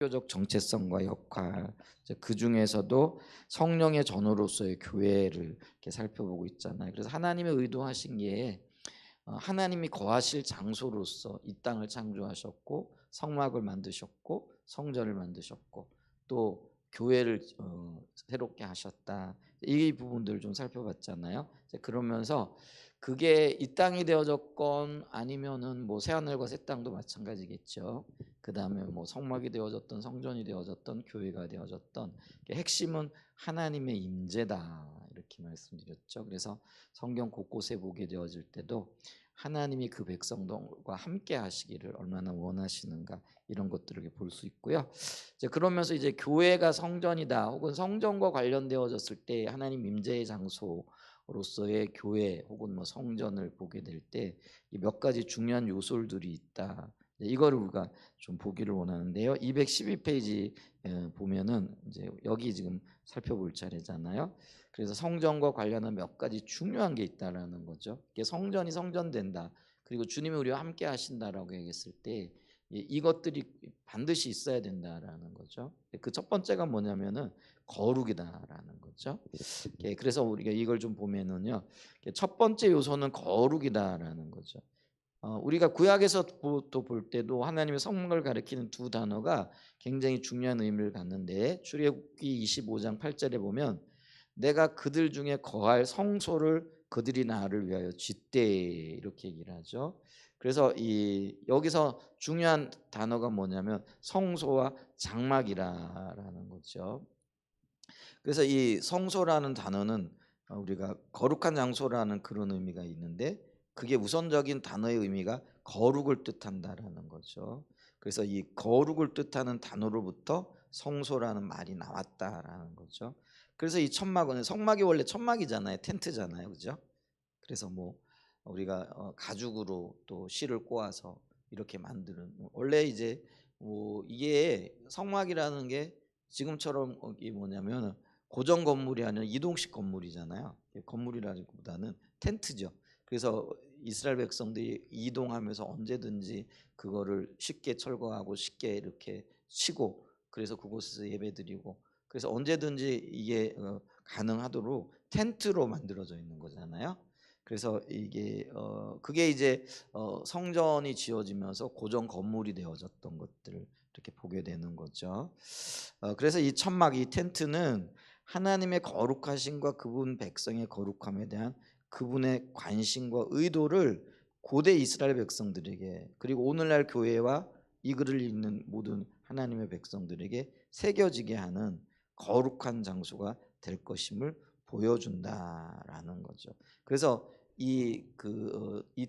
교적 정체성과 역할, 그 중에서도 성령의 전우로서의 교회를 이렇게 살펴보고 있잖아요. 그래서 하나님의 의도하신 게 하나님이 거하실 장소로서 이 땅을 창조하셨고 성막을 만드셨고 성전을 만드셨고 또 교회를 새롭게 하셨다. 이 부분들을 좀 살펴봤잖아요. 그러면서 그게 이 땅이 되어졌건 아니면은 뭐 새하늘과 새 땅도 마찬가지겠죠. 그 다음에 뭐 성막이 되어졌던 성전이 되어졌던 교회가 되어졌던 핵심은 하나님의 임재다 이렇게 말씀드렸죠. 그래서 성경 곳곳에 보게 되어질 때도 하나님이 그 백성들과 함께 하시기를 얼마나 원하시는가 이런 것들을 볼 수 있고요. 그러면서 이제 교회가 성전이다 혹은 성전과 관련되어졌을 때 하나님 임재의 장소로서의 교회 혹은 뭐 성전을 보게 될 때 몇 가지 중요한 요소들이 있다. 이거를 우리가 좀 보기를 원하는데요. 212페이지 보면은 이제 여기 지금 살펴볼 차례잖아요. 그래서 성전과 관련한 몇 가지 중요한 게 있다라는 거죠. 이게 성전이 성전된다. 그리고 주님이 우리와 함께 하신다라고 얘기했을 때 이것들이 반드시 있어야 된다라는 거죠. 그 첫 번째가 뭐냐면은 거룩이다라는 거죠. 그래서 우리가 이걸 좀 보면은요. 첫 번째 요소는 거룩이다라는 거죠. 우리가 구약에서 또 볼 때도 하나님의 성막을 가리키는 두 단어가 굉장히 중요한 의미를 갖는데 출애굽기 25장 8절에 보면 내가 그들 중에 거할 성소를 그들이 나를 위하여 짓되 이렇게 얘기를 하죠. 그래서 여기서 중요한 단어가 뭐냐면 성소와 장막이라는 거죠. 그래서 이 성소라는 단어는 우리가 거룩한 장소라는 그런 의미가 있는데 그게 우선적인 단어의 의미가 거룩을 뜻한다라는 거죠. 그래서 이 거룩을 뜻하는 단어로부터 성소라는 말이 나왔다라는 거죠. 그래서 이 천막은 성막이 원래 천막이잖아요. 텐트잖아요. 그죠? 그래서 뭐 우리가 가죽으로 또 실을 꼬아서 이렇게 만드는 원래 이제 뭐 이게 성막이라는 게 지금처럼 이게 뭐냐면 고정 건물이 아니라 이동식 건물이잖아요. 건물이라기보다는 텐트죠. 그래서 이스라엘 백성들이 이동하면서 언제든지 그거를 쉽게 철거하고 쉽게 이렇게 치고 그래서 그곳에서 예배드리고 그래서 언제든지 이게 가능하도록 텐트로 만들어져 있는 거잖아요. 그래서 이게 그게 이제 성전이 지어지면서 고정 건물이 되어졌던 것들을 이렇게 보게 되는 거죠. 그래서 이 천막, 이 텐트는 하나님의 거룩하심과 그분 백성의 거룩함에 대한 그분의 관심과 의도를 고대 이스라엘 백성들에게 그리고 오늘날 교회와 이 글을 읽는 모든 하나님의 백성들에게 새겨지게 하는 거룩한 장소가 될 것임을 보여준다라는 거죠. 그래서 이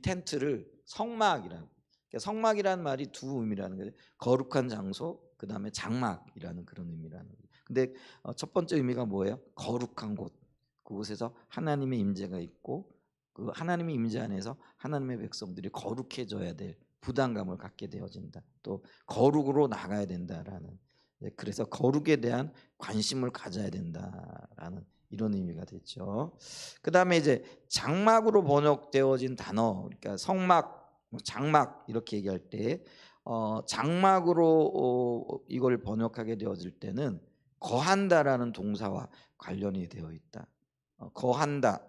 텐트를 성막이라고. 그러니까 성막이라는 말이 두 의미라는 거죠. 거룩한 장소, 그 다음에 장막이라는 그런 의미라는 거죠. 근데 첫 번째 의미가 뭐예요? 거룩한 곳. 그곳에서 하나님의 임재가 있고 그 하나님의 임재 안에서 하나님의 백성들이 거룩해져야 될 부담감을 갖게 되어진다. 또 거룩으로 나가야 된다라는. 그래서 거룩에 대한 관심을 가져야 된다라는 이런 의미가 되죠. 그 다음에 이제 장막으로 번역되어진 단어, 그러니까 성막, 장막 이렇게 얘기할 때 장막으로 이걸 번역하게 되어질 때는 거한다라는 동사와 관련이 되어 있다. 거한다,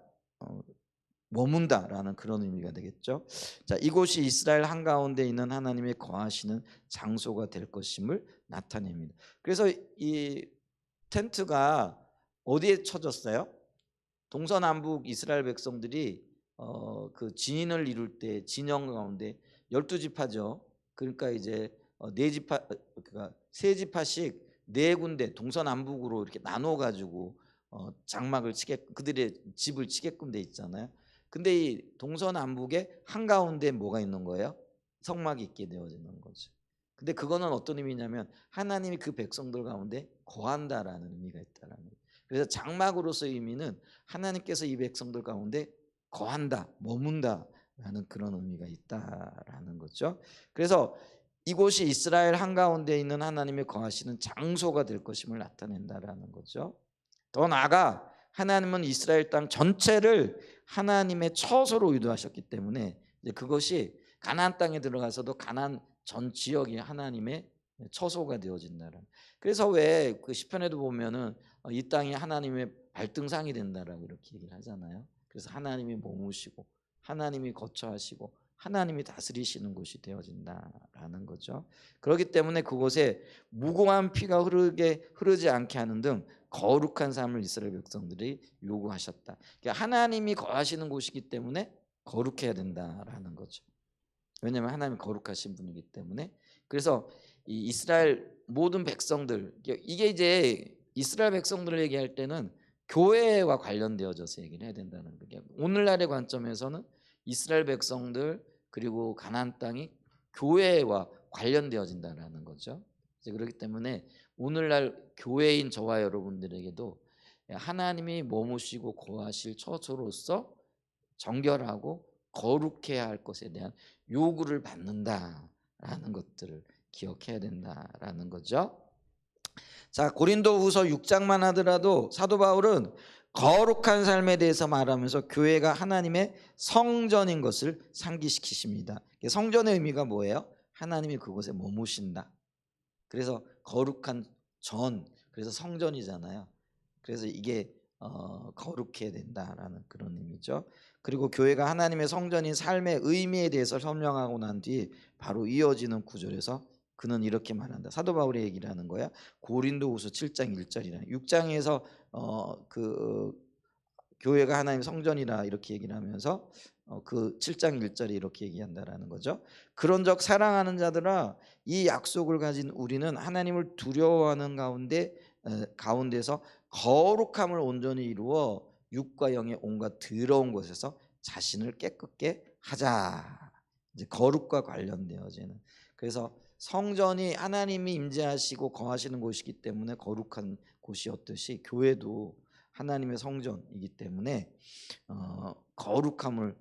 머문다라는 그런 의미가 되겠죠. 자, 이곳이 이스라엘 한가운데 있는 하나님의 거하시는 장소가 될 것임을 나타냅니다. 그래서 이 텐트가 어디에 쳐졌어요? 동서남북 이스라엘 백성들이 그 진인을 이룰 때 진영 가운데 12지파죠. 그러니까 이제 네 지파 그러니까 세 지파씩 네 군데 동서남북으로 이렇게 나눠 가지고 장막을 치게 그들의 집을 치게끔 돼 있잖아요. 근데 이 동서남북에 한가운데 뭐가 있는 거예요? 성막이 있게 되어지는 거죠. 근데 그거는 어떤 의미냐면 하나님이 그 백성들 가운데 거한다라는 의미가 있다라는 거예요. 그래서 장막으로서의 의미는 하나님께서 이 백성들 가운데 거한다, 머문다라는 그런 의미가 있다라는 거죠. 그래서 이곳이 이스라엘 한가운데 있는 하나님의 거하시는 장소가 될 것임을 나타낸다라는 거죠. 더 나아가 하나님은 이스라엘 땅 전체를 하나님의 처소로 의도하셨기 때문에 이제 그것이 가나안 땅에 들어가서도 가나안 전 지역이 하나님의 처소가 되어진다는. 그래서 왜 그 시편에도 보면은 이 땅이 하나님의 발등상이 된다라고 이렇게 얘기를 하잖아요. 그래서 하나님이 머무시고 하나님이 거처하시고 하나님이 다스리시는 곳이 되어진다라는 거죠. 그렇기 때문에 그곳에 무고한 피가 흐르지 않게 하는 등 거룩한 삶을 이스라엘 백성들이 요구하셨다. 그러니까 하나님이 거하시는 곳이기 때문에 거룩해야 된다라는 거죠. 왜냐하면 하나님이 거룩하신 분이기 때문에. 그래서 이 이스라엘 모든 백성들, 이게 이제 이스라엘 백성들을 얘기할 때는 교회와 관련되어져서 얘기를 해야 된다는 거예요. 오늘날의 관점에서는 이스라엘 백성들 그리고 가나안 땅이 교회와 관련되어진다는 거죠. 그렇기 때문에 오늘날 교회인 저와 여러분들에게도 하나님이 머무시고 거하실 처소로서 정결하고 거룩해야 할 것에 대한 요구를 받는다라는 것들을 기억해야 된다라는 거죠. 자, 고린도후서 6장만 하더라도 사도 바울은 거룩한 삶에 대해서 말하면서 교회가 하나님의 성전인 것을 상기시키십니다. 성전의 의미가 뭐예요? 하나님이 그곳에 머무신다. 그래서 거룩한 전, 그래서 성전이잖아요. 그래서 이게 거룩해야 된다라는 그런 의미죠. 그리고 교회가 하나님의 성전인 삶의 의미에 대해서 설명하고 난 뒤 바로 이어지는 구절에서 그는 이렇게 말한다. 사도 바울의 얘기를 하는 거야. 고린도후서 7장 1절이라. 6장에서 교회가 하나님의 성전이라 이렇게 얘기를 하면서 그 7장 1절에 이렇게 얘기한다라는 거죠. 그런즉 사랑하는 자들아, 이 약속을 가진 우리는 하나님을 두려워하는 가운데서 거룩함을 온전히 이루어 육과 영의 온갖 더러운 것에서 자신을 깨끗게 하자. 이제 거룩과 관련되어지는. 그래서 성전이 하나님이 임재하시고 거하시는 곳이기 때문에 거룩한 곳이었듯이 교회도 하나님의 성전이기 때문에 거룩함을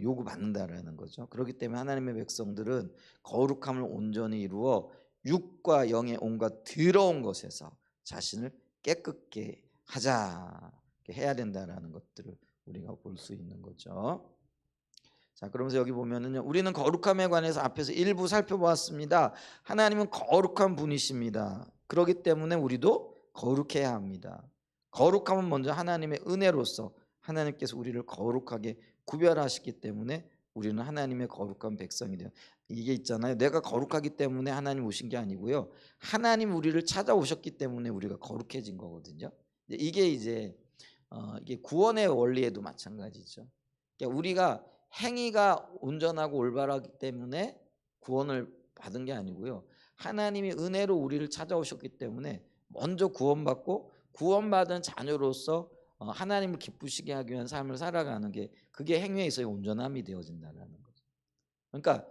요구받는다라는 거죠. 그렇기 때문에 하나님의 백성들은 거룩함을 온전히 이루어 육과 영의 온갖 더러운 것에서 자신을 깨끗게 하자, 해야 된다라는 것들을 우리가 볼 수 있는 거죠. 자, 그러면서 여기 보면은요, 우리는 거룩함에 관해서 앞에서 일부 살펴보았습니다. 하나님은 거룩한 분이십니다. 그렇기 때문에 우리도 거룩해야 합니다. 거룩함은 먼저 하나님의 은혜로서 하나님께서 우리를 거룩하게 구별하셨기 때문에 우리는 하나님의 거룩한 백성이 돼요. 이게 있잖아요. 내가 거룩하기 때문에 하나님 오신 게 아니고요. 하나님 우리를 찾아오셨기 때문에 우리가 거룩해진 거거든요. 이게 이제 이게 구원의 원리에도 마찬가지죠. 그러니까 우리가 행위가 온전하고 올바르기 때문에 구원을 받은 게 아니고요. 하나님이 은혜로 우리를 찾아오셨기 때문에 먼저 구원받고 구원받은 자녀로서 하나님을 기쁘시게 하기 위한 삶을 살아가는 게 그게 행위에 있어의 온전함이 되어진다는 거죠. 그러니까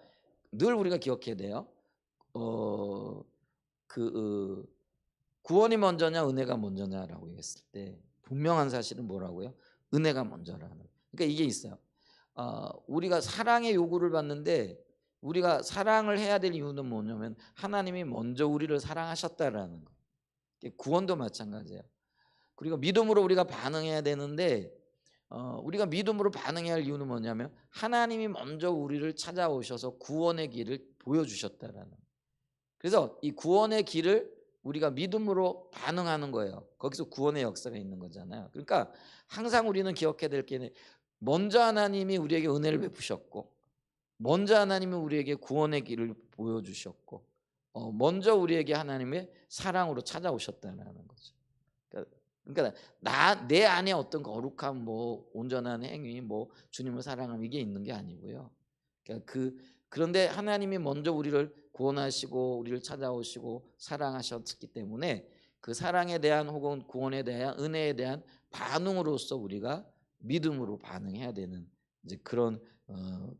늘 우리가 기억해야 돼요. 구원이 먼저냐 은혜가 먼저냐라고 했을 때 분명한 사실은 뭐라고요? 은혜가 먼저라는. 그러니까 이게 있어요. 우리가 사랑의 요구를 받는데 우리가 사랑을 해야 될 이유는 뭐냐면 하나님이 먼저 우리를 사랑하셨다라는 거. 구원도 마찬가지예요. 그리고 믿음으로 우리가 반응해야 되는데 우리가 믿음으로 반응해야 할 이유는 뭐냐면 하나님이 먼저 우리를 찾아오셔서 구원의 길을 보여주셨다라는. 그래서 이 구원의 길을 우리가 믿음으로 반응하는 거예요. 거기서 구원의 역사가 있는 거잖아요. 그러니까 항상 우리는 기억해야 될 게 먼저 하나님이 우리에게 은혜를 베푸셨고 먼저 하나님이 우리에게 구원의 길을 보여주셨고 먼저 우리에게 하나님의 사랑으로 찾아오셨다는 거죠. 그러니까 내 안에 어떤 거룩함, 뭐 온전한 행위, 뭐 주님을 사랑함 이게 있는 게 아니고요. 그러니까 그런데 하나님이 먼저 우리를 구원하시고 우리를 찾아오시고 사랑하셨기 때문에 그 사랑에 대한 혹은 구원에 대한 은혜에 대한 반응으로서 우리가 믿음으로 반응해야 되는 이제 그런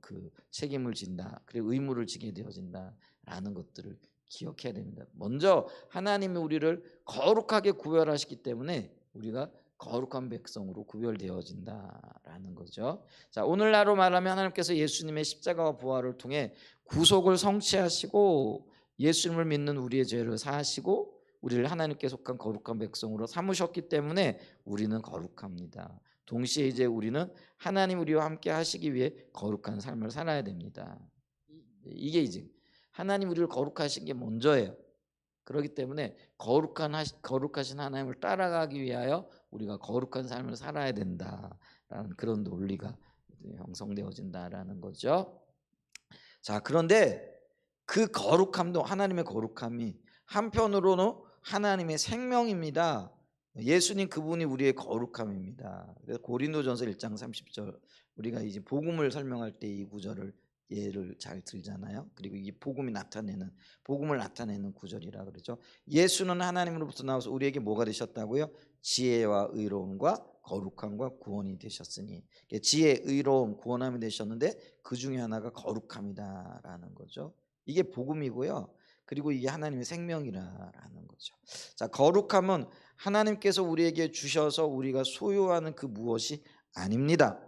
그 책임을 진다. 그리고 의무를 지게 되어진다라는 것들을 기억해야 됩니다. 먼저 하나님이 우리를 거룩하게 구별하시기 때문에 우리가 거룩한 백성으로 구별되어진다라는 거죠. 자, 오늘날로 말하면 하나님께서 예수님의 십자가와 부활을 통해 구속을 성취하시고 예수님을 믿는 우리의 죄를 사하시고 우리를 하나님께 속한 거룩한 백성으로 삼으셨기 때문에 우리는 거룩합니다. 동시에 이제 우리는 하나님 우리와 함께 하시기 위해 거룩한 삶을 살아야 됩니다. 이게 이제 하나님 우리를 거룩하신 게 먼저예요. 그렇기 때문에 거룩하신 하나님을 따라가기 위하여 우리가 거룩한 삶을 살아야 된다라는 그런 논리가 형성되어진다라는 거죠. 자, 그런데 그 거룩함도 하나님의 거룩함이 한편으로는 하나님의 생명입니다. 예수님 그분이 우리의 거룩함입니다. 그래서 고린도전서 1장 30절 우리가 이제 복음을 설명할 때 이 구절을 예를 잘 들잖아요. 그리고 이 복음을 나타내는 구절이라 그러죠. 예수는 하나님으로부터 나와서 우리에게 뭐가 되셨다고요? 지혜와 의로움과 거룩함과 구원이 되셨으니, 지혜, 의로움, 구원함이 되셨는데 그 중에 하나가 거룩함이다라는 거죠. 이게 복음이고요. 그리고 이게 하나님의 생명이라는 거죠. 자, 거룩함은 하나님께서 우리에게 주셔서 우리가 소유하는 그 무엇이 아닙니다.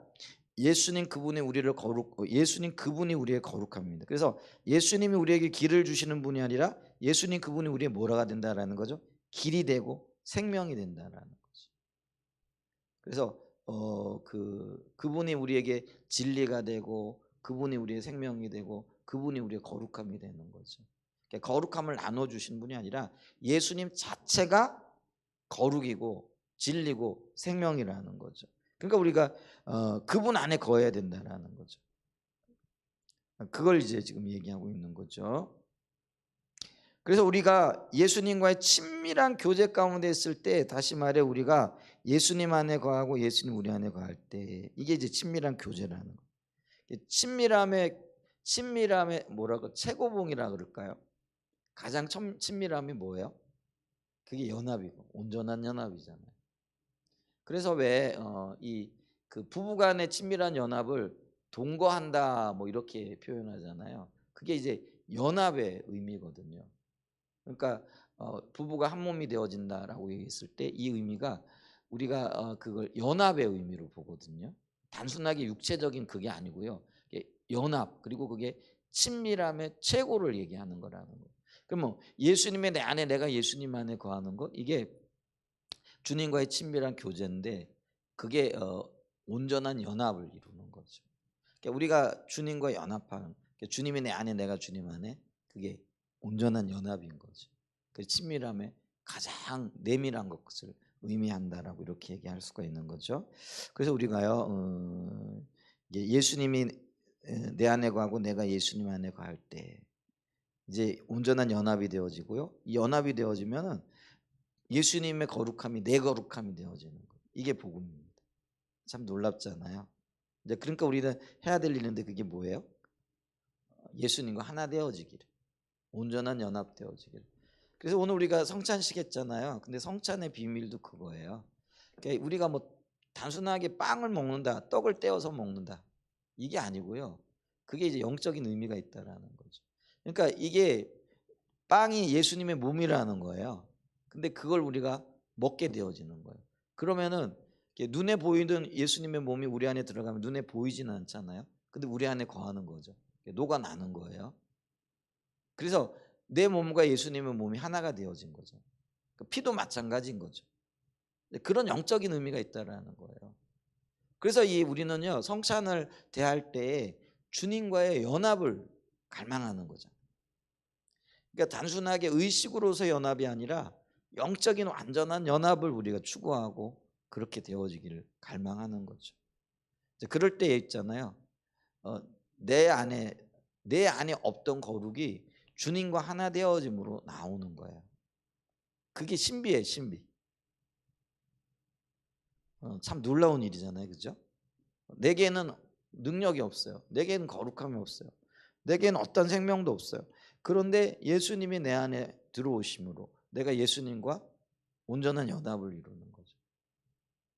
예수님 그분이 우리의 거룩함입니다. 그래서 예수님이 우리에게 길을 주시는 분이 아니라 예수님 그분이 우리의 뭐라가 된다라는 거죠. 길이 되고 생명이 된다라는 거죠. 그래서 그분이 우리에게 진리가 되고 그분이 우리의 생명이 되고 그분이 우리의 거룩함이 되는 거죠. 그러니까 거룩함을 나눠 주신 분이 아니라 예수님 자체가 거룩이고 진리고 생명이라는 거죠. 그러니까 우리가 그분 안에 거해야 된다라는 거죠. 그걸 이제 지금 얘기하고 있는 거죠. 그래서 우리가 예수님과의 친밀한 교제 가운데 있을 때, 다시 말해 우리가 예수님 안에 거하고 예수님 우리 안에 거할 때, 이게 이제 친밀한 교제라는 거예요. 친밀함의 뭐라고 최고봉이라 그럴까요? 가장 친밀함이 뭐예요? 그게 연합이고 온전한 연합이잖아요. 그래서 왜 이 그 부부간의 친밀한 연합을 동거한다 뭐 이렇게 표현하잖아요. 그게 이제 연합의 의미거든요. 그러니까 부부가 한 몸이 되어진다라고 얘기했을 때 이 의미가 우리가 그걸 연합의 의미로 보거든요. 단순하게 육체적인 그게 아니고요. 연합, 그리고 그게 친밀함의 최고를 얘기하는 거라는 거예요. 그럼 뭐 예수님의 내 안에 내가 예수님 안에 거하는 것, 이게 주님과의 친밀한 교제인데 그게 온전한 연합을 이루는 거죠. 그러니까 우리가 주님과 연합하는, 그러니까 주님이 내 안에 내가 주님 안에, 그게 온전한 연합인 거죠. 그 친밀함의 가장 내밀한 것을 의미한다라고 이렇게 얘기할 수가 있는 거죠. 그래서 우리가요 예수님이 내 안에 거하고 내가 예수님 안에 거할 때 이제 온전한 연합이 되어지고요. 이 연합이 되어지면은 예수님의 거룩함이 내 거룩함이 되어지는 거예요. 이게 복음입니다. 참 놀랍잖아요. 이제 그러니까 우리는 해야 될 일인데 그게 뭐예요? 예수님과 하나 되어지기를, 온전한 연합 되어지기를. 그래서 오늘 우리가 성찬식 했잖아요. 근데 성찬의 비밀도 그거예요. 그러니까 우리가 뭐 단순하게 빵을 먹는다, 떡을 떼어서 먹는다, 이게 아니고요. 그게 이제 영적인 의미가 있다라는 거죠. 그러니까 이게 빵이 예수님의 몸이라는 거예요. 근데 그걸 우리가 먹게 되어지는 거예요. 그러면은 눈에 보이던 예수님의 몸이 우리 안에 들어가면 눈에 보이지는 않잖아요. 근데 우리 안에 거하는 거죠. 녹아나는 거예요. 그래서 내 몸과 예수님의 몸이 하나가 되어진 거죠. 피도 마찬가지인 거죠. 그런 영적인 의미가 있다라는 거예요. 그래서 우리는요 성찬을 대할 때 주님과의 연합을 갈망하는 거죠. 그러니까 단순하게 의식으로서 연합이 아니라 영적인 완전한 연합을 우리가 추구하고 그렇게 되어지기를 갈망하는 거죠. 그럴 때 있잖아요. 내 안에 없던 거룩이 주님과 하나 되어짐으로 나오는 거예요. 그게 신비예요, 신비. 참 놀라운 일이잖아요, 그죠? 내게는 능력이 없어요. 내게는 거룩함이 없어요. 내게는 어떤 생명도 없어요. 그런데 예수님이 내 안에 들어오심으로 내가 예수님과 온전한 연합을 이루는 거죠.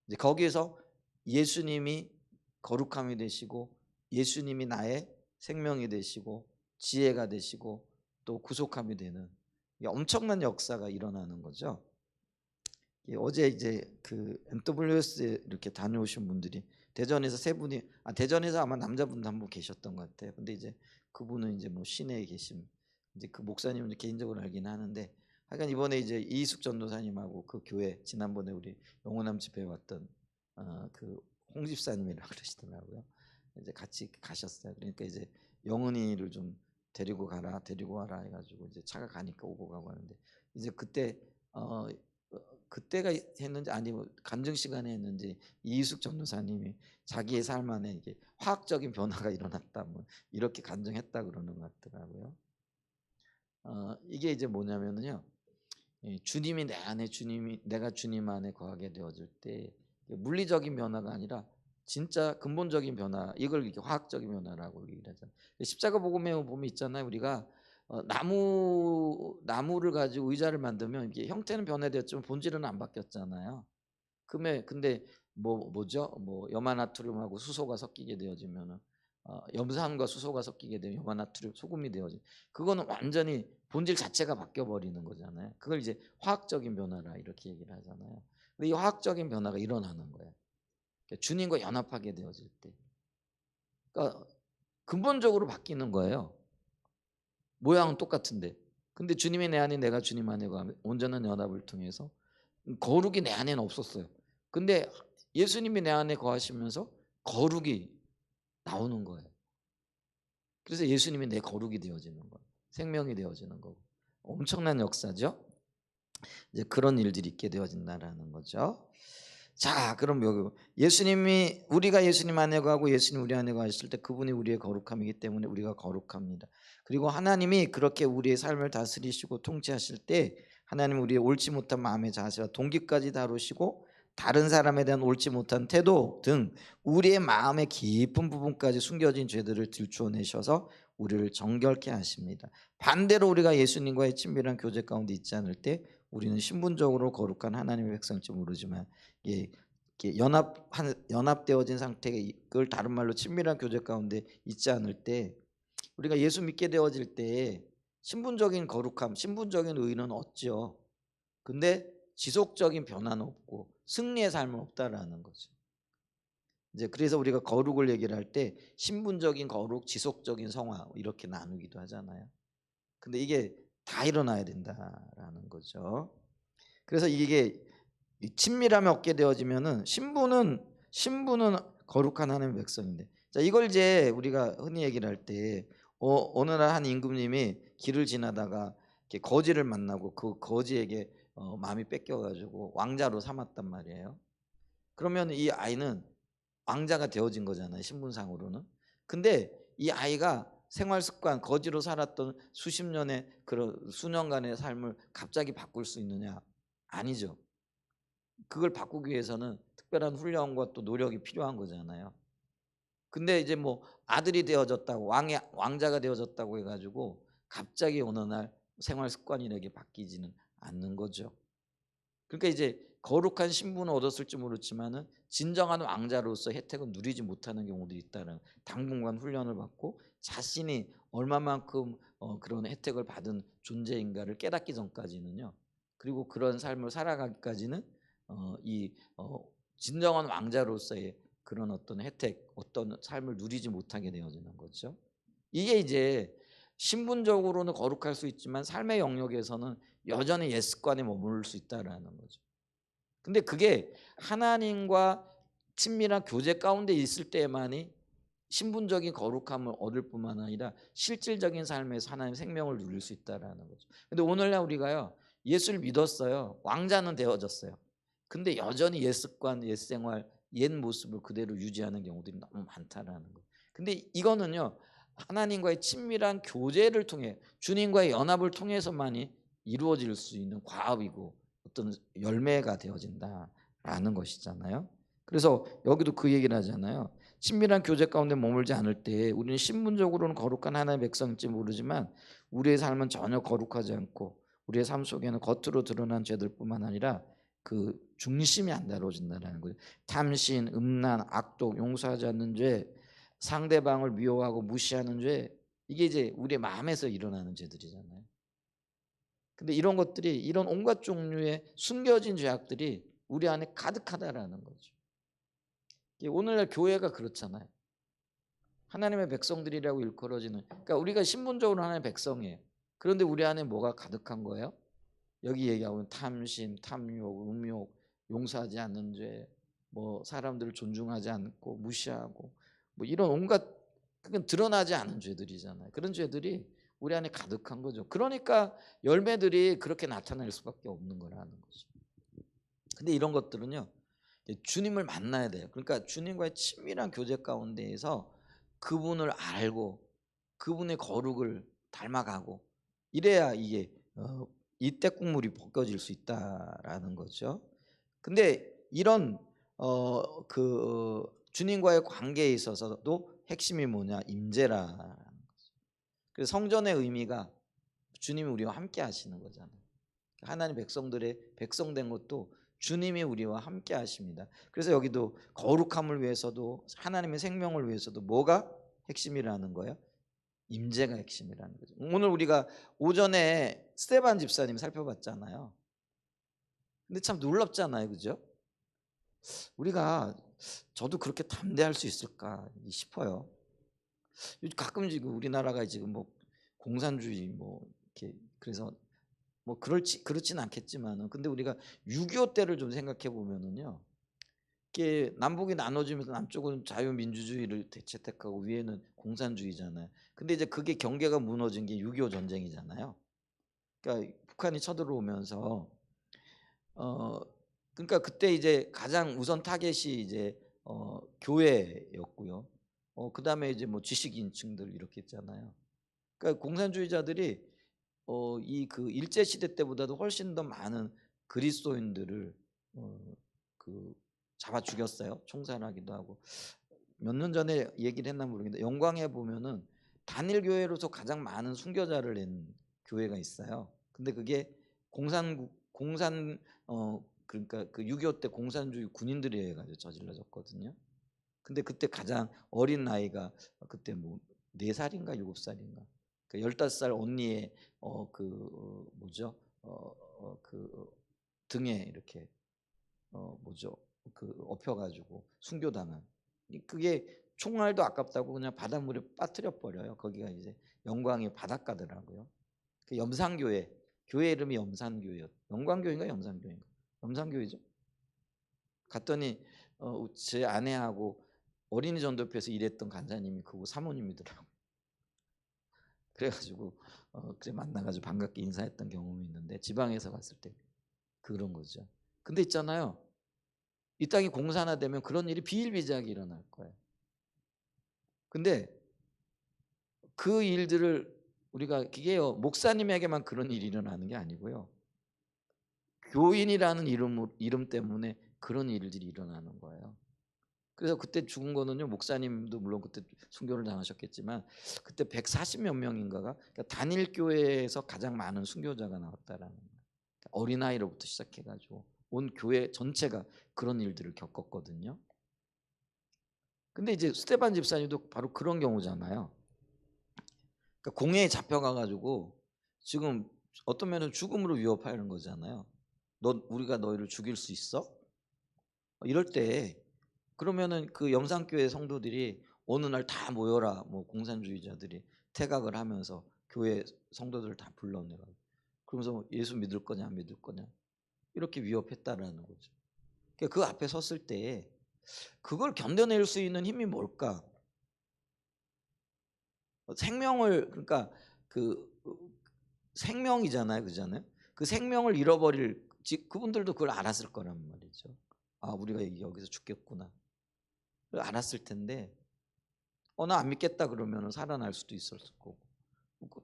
이제 거기에서 예수님이 거룩함이 되시고 예수님이 나의 생명이 되시고 지혜가 되시고 또 구속함이 되는 엄청난 역사가 일어나는 거죠. 어제 이제 그 MWS 이렇게 다녀오신 분들이 대전에서 세 분이 대전에서 아마 남자분도 한 분 계셨던 것 같아요. 근데 이제 그분은 이제 뭐 시내에 계신 이제 그 목사님은 개인적으로 알긴 하는데 하여간 이번에 이제 이희숙 전도사님하고 그 교회 지난번에 우리 영원함 집회에 왔던 그 홍 집사님이라고 그러시더라고요. 이제 같이 가셨어요. 그러니까 이제 영은이를 좀 데리고 와라 해가지고 이제 차가 가니까 오고 가고 하는데 이제 그때 그때가 했는지 아니면 간증 시간에 했는지 이희숙 전도사님이 자기의 삶 안에 이게 화학적인 변화가 일어났다 뭐 이렇게 간증했다 그러는 것 같더라고요. 이게 이제 뭐냐면요. 주님이 내 안에 주님이 내가 주님 안에 거하게 되어질 때 물리적인 변화가 아니라 진짜 근본적인 변화 이걸 이렇게 화학적인 변화라고 얘기를 하잖아요. 십자가 복음에 보면 있잖아요. 우리가 나무를 가지고 의자를 만들면 이게 형태는 변화되었지만 본질은 안 바뀌었잖아요. 근데 뭐죠? 뭐 염화나트륨하고 수소가 섞이게 되어지면은 염산과 수소가 섞이게 되면 염화나트륨 소금이 되어지. 그거는 완전히 본질 자체가 바뀌어 버리는 거잖아요. 그걸 이제 화학적인 변화라 이렇게 얘기를 하잖아요. 근데 이 화학적인 변화가 일어나는 거예요. 그러니까 주님과 연합하게 되어질 때, 그러니까 근본적으로 바뀌는 거예요. 모양은 똑같은데, 근데 주님이 내 안에 내가 주님 안에 거하면 온전한 연합을 통해서 거룩이 내 안에는 없었어요. 근데 예수님이 내 안에 거하시면서 거룩이 나오는 거예요. 그래서 예수님이 내 거룩이 되어지는 거예요. 생명이 되어지는 거고. 엄청난 역사죠. 이제 그런 일들이 있게 되어진다라는 거죠. 자, 그럼 여기 우리가 예수님 안에 거하고 예수님 우리 안에 거하실 때 그분이 우리의 거룩함이기 때문에 우리가 거룩합니다. 그리고 하나님이 그렇게 우리의 삶을 다스리시고 통치하실 때 하나님은 우리의 옳지 못한 마음의 자세와 동기까지 다루시고 다른 사람에 대한 옳지 못한 태도 등 우리의 마음의 깊은 부분까지 숨겨진 죄들을 들추어내셔서 우리를 정결케 하십니다. 반대로 우리가 예수님과의 친밀한 교제 가운데 있지 않을 때 우리는 신분적으로 거룩한 하나님의 백성일지 모르지만 이렇게 연합되어진 상태가 그걸 다른 말로 친밀한 교제 가운데 있지 않을 때 우리가 예수 믿게 되어질 때 신분적인 거룩함, 신분적인 의는 없죠. 근데 지속적인 변화는 없고 승리의 삶은 없다라는 거죠. 이제 그래서 우리가 거룩을 얘기를 할 때 신분적인 거룩, 지속적인 성화 이렇게 나누기도 하잖아요. 근데 이게 다 일어나야 된다라는 거죠. 그래서 이게 친밀함이 없게 되어지면은 신분은 거룩한 하나님의 백성인데, 자 이걸 이제 우리가 흔히 얘기를 할 때 어느 날 한 임금님이 길을 지나다가 이렇게 거지를 만나고 그 거지에게 마음이 뺏겨가지고 왕자로 삼았단 말이에요. 그러면 이 아이는 왕자가 되어진 거잖아요, 신분상으로는. 근데 이 아이가 생활 습관 거지로 살았던 수십 년의 그런 수년간의 삶을 갑자기 바꿀 수 있느냐? 아니죠. 그걸 바꾸기 위해서는 특별한 훈련과 또 노력이 필요한 거잖아요. 근데 이제 뭐 아들이 되어졌다고 왕자가 되어졌다고 해가지고 갑자기 어느 날 생활 습관이 이렇게 바뀌지는 않는 거죠. 그러니까 이제 거룩한 신분을 얻었을지 모르지만은 진정한 왕자로서 혜택은 누리지 못하는 경우들이 있다는, 당분간 훈련을 받고 자신이 얼마만큼 그런 혜택을 받은 존재인가를 깨닫기 전까지는요. 그리고 그런 삶을 살아가기까지는 이 진정한 왕자로서의 그런 어떤 혜택, 어떤 삶을 누리지 못하게 되어지는 거죠. 이게 이제 신분적으로는 거룩할 수 있지만 삶의 영역에서는 여전히 옛 습관에 머무를 수 있다라는 거죠. 근데 그게 하나님과 친밀한 교제 가운데 있을 때만이 신분적인 거룩함을 얻을 뿐만 아니라 실질적인 삶에서 하나님의 생명을 누릴 수 있다라는 거죠. 근데 오늘날 우리가요, 예수를 믿었어요. 왕자는 되어졌어요. 근데 여전히 옛 습관, 옛 생활, 옛 모습을 그대로 유지하는 경우들이 너무 많다라는 거예요. 근데 이거는요, 하나님과의 친밀한 교제를 통해 주님과의 연합을 통해서만이 이루어질 수 있는 과업이고 어떤 열매가 되어진다라는 것이잖아요. 그래서 여기도 그 얘기를 하잖아요. 친밀한 교제 가운데 머물지 않을 때 우리는 신분적으로는 거룩한 하나님의 백성일지 모르지만 우리의 삶은 전혀 거룩하지 않고 우리의 삶 속에는 겉으로 드러난 죄들뿐만 아니라 그 중심이 안 다뤄진다는 거예요. 탐심, 음란, 악독, 용서하지 않는 죄, 상대방을 미워하고 무시하는 죄, 이게 이제 우리의 마음에서 일어나는 죄들이잖아요. 근데 이런 것들이, 이런 온갖 종류의 숨겨진 죄악들이 우리 안에 가득하다라는 거죠. 오늘날 교회가 그렇잖아요. 하나님의 백성들이라고 일컬어지는, 그러니까 우리가 신분적으로 하나님의 백성이에요. 그런데 우리 안에 뭐가 가득한 거예요? 여기 얘기하고는 탐심, 탐욕, 음욕, 용서하지 않는 죄, 뭐 사람들을 존중하지 않고 무시하고 뭐 이런 온갖, 그건 드러나지 않은 죄들이잖아요. 그런 죄들이 우리 안에 가득한 거죠. 그러니까 열매들이 그렇게 나타날 수밖에 없는 거라는 거죠. 근데 이런 것들은요, 주님을 만나야 돼요. 그러니까 주님과의 친밀한 교제 가운데에서 그분을 알고 그분의 거룩을 닮아가고 이래야 이게 이때 국물이 벗겨질 수 있다라는 거죠. 근데 이런 주님과의 관계에 있어서도 핵심이 뭐냐? 임재라는 거죠. 그래서 성전의 의미가 주님이 우리와 함께 하시는 거잖아요. 하나님 백성들의 백성된 것도 주님이 우리와 함께 하십니다. 그래서 여기도 거룩함을 위해서도 하나님의 생명을 위해서도 뭐가 핵심이라는 거예요? 임재가 핵심이라는 거죠. 오늘 우리가 오전에 스데반 집사님 살펴봤잖아요. 근데 참 놀랍잖아요, 그죠? 우리가 저도 그렇게 담대할 수 있을까 싶어요. 가끔 지금 우리나라가 지금 뭐 공산주의 뭐 이렇게 그래서 뭐 그렇진 않겠지만은 근데 우리가 6.25 때를 좀 생각해 보면은요. 이게 남북이 나눠지면서 남쪽은 자유민주주의를 채택하고 위에는 공산주의잖아요. 근데 이제 그게 경계가 무너진 게 6.25 전쟁이잖아요. 그러니까 북한이 쳐들어오면서 어 그러니까 그때 이제 가장 우선 타겟이 이제 교회였고요. 그다음에 이제 뭐 지식인층들 이렇게 있잖아요. 그러니까 공산주의자들이 이 그 일제 시대 때보다도 훨씬 더 많은 그리스도인들을 그 잡아 죽였어요. 총살하기도 하고. 몇 년 전에 얘기를 했나 모르겠는데 영광에 보면은 단일 교회로서 가장 많은 순교자를 낸 교회가 있어요. 근데 그게 공산 그러니까 그 6.25 때 공산주의 군인들이 해가지고 저질러졌거든요. 근데 그때 가장 어린 나이가 그때 뭐 4살인가 7살인가 그 15살 언니의 뭐죠? 그 등에 이렇게 뭐죠? 그 엎혀가지고 순교당한. 그게 총알도 아깝다고 그냥 바닷물에 빠뜨려 버려요. 거기가 이제 영광의 바닷가더라고요. 그 염산교회, 교회 이름이 염산교회였. 영광교회인가 염산교회인가? 염산교회죠. 갔더니 제 아내하고 어린이 전도회에서 일했던 간사님이 그거 사모님이더라고요. 그래가지고 그래 만나가지고 반갑게 인사했던 경험이 있는데 지방에서 갔을 때 그런 거죠. 근데 있잖아요. 이 땅이 공산화되면 그런 일이 비일비재하게 일어날 거예요. 근데 그 일들을 우리가 이게요 목사님에게만 그런 일이 일어나는 게 아니고요. 교인이라는 이름 때문에 그런 일들이 일어나는 거예요. 그래서 그때 죽은 거는요 목사님도 물론 그때 순교를 당하셨겠지만 그때 140몇 명인가가 그러니까 단일 교회에서 가장 많은 순교자가 나왔다라는 거예요. 그러니까 어린아이로부터 시작해가지고 온 교회 전체가 그런 일들을 겪었거든요. 근데 이제 스테반 집사님도 바로 그런 경우잖아요. 그러니까 공회에 잡혀가가지고 지금 어떤 면은 죽음으로 위협하는 거잖아요. 우리가 너희를 죽일 수 있어? 이럴 때 그러면은 그 영산교회 성도들이 어느 날 다 모여라 뭐 공산주의자들이 태각을 하면서 교회 성도들을 다 불러내가 그러면서 예수 믿을 거냐 안 믿을 거냐 이렇게 위협했다라는 거죠. 그러니까 그 앞에 섰을 때 그걸 견뎌낼 수 있는 힘이 뭘까? 생명을 그러니까 그 생명이잖아요, 그잖아요. 그 생명을 잃어버릴 그분들도 그걸 알았을 거란 말이죠. 아, 우리가 여기서 죽겠구나. 알았을 텐데, 나 안 믿겠다 그러면 살아날 수도 있었을 거고,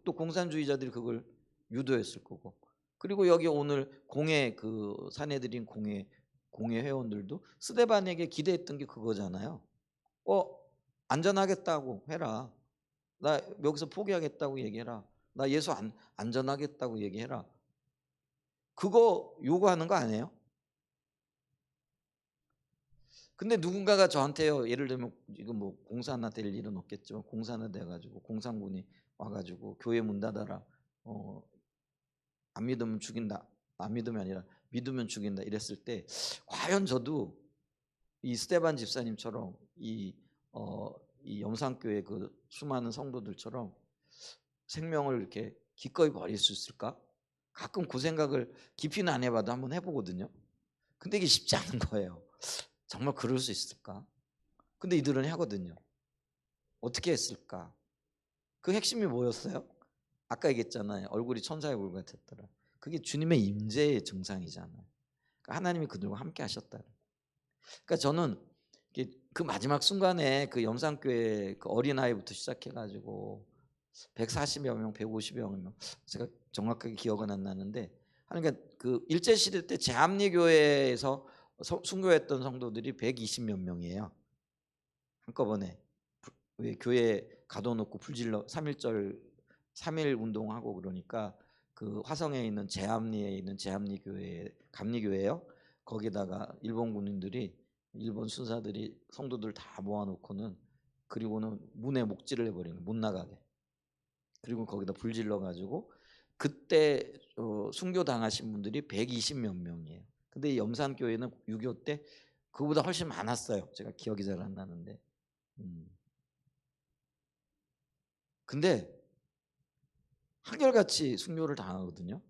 또 공산주의자들이 그걸 유도했을 거고, 그리고 여기 오늘 공회 그 사내들인 공회 회원들도 스데반에게 기대했던 게 그거잖아요. 안전하겠다고 해라. 나 여기서 포기하겠다고 얘기해라. 나 예수 안전하겠다고 얘기해라. 그거 요구하는 거 아니에요? 근데 누군가가 저한테요. 예를 들면 지금 뭐 공산화 될 일은 없겠지만 공산화 돼가지고 공산군이 와가지고 교회 문 닫아라. 안 믿으면 죽인다. 안 믿으면 아니라 믿으면 죽인다. 이랬을 때 과연 저도 이 스테반 집사님처럼 이 영산교회 그 수많은 성도들처럼 생명을 이렇게 기꺼이 버릴 수 있을까? 가끔 그 생각을 깊이는 안 해봐도 한번 해보거든요. 근데 이게 쉽지 않은 거예요. 정말 그럴 수 있을까? 근데 이들은 하거든요. 어떻게 했을까? 그 핵심이 뭐였어요? 아까 얘기했잖아요. 얼굴이 천사의 얼굴 같았더라. 그게 주님의 임재의 증상이잖아요. 그러니까 하나님이 그들과 함께 하셨다. 그러니까 저는 그 마지막 순간에 그 영산교회 그 어린아이부터 시작해가지고 140여 명, 150여 명, 제가 정확하게 기억은 안 나는데, 그러니까 그 일제 시대 때 제합리교회에서 순교했던 성도들이 120몇 명이에요. 한꺼번에 왜 교회 가둬놓고 불질러 3.1절 3.1 운동하고 그러니까 그 화성에 있는 제합리에 있는 제합리교회 감리교회요. 거기다가 일본 군인들이 일본 순사들이 성도들 다 모아놓고는 그리고는 문에 목질을 해버린 거예요. 못 나가게. 그리고 거기다 불 질러가지고 그때 순교 당하신 분들이 120몇 명이에요. 근데 이 염산교회는 6.25 때 그보다 훨씬 많았어요. 제가 기억이 잘 안 나는데. 근데 한결같이 순교를 당하거든요.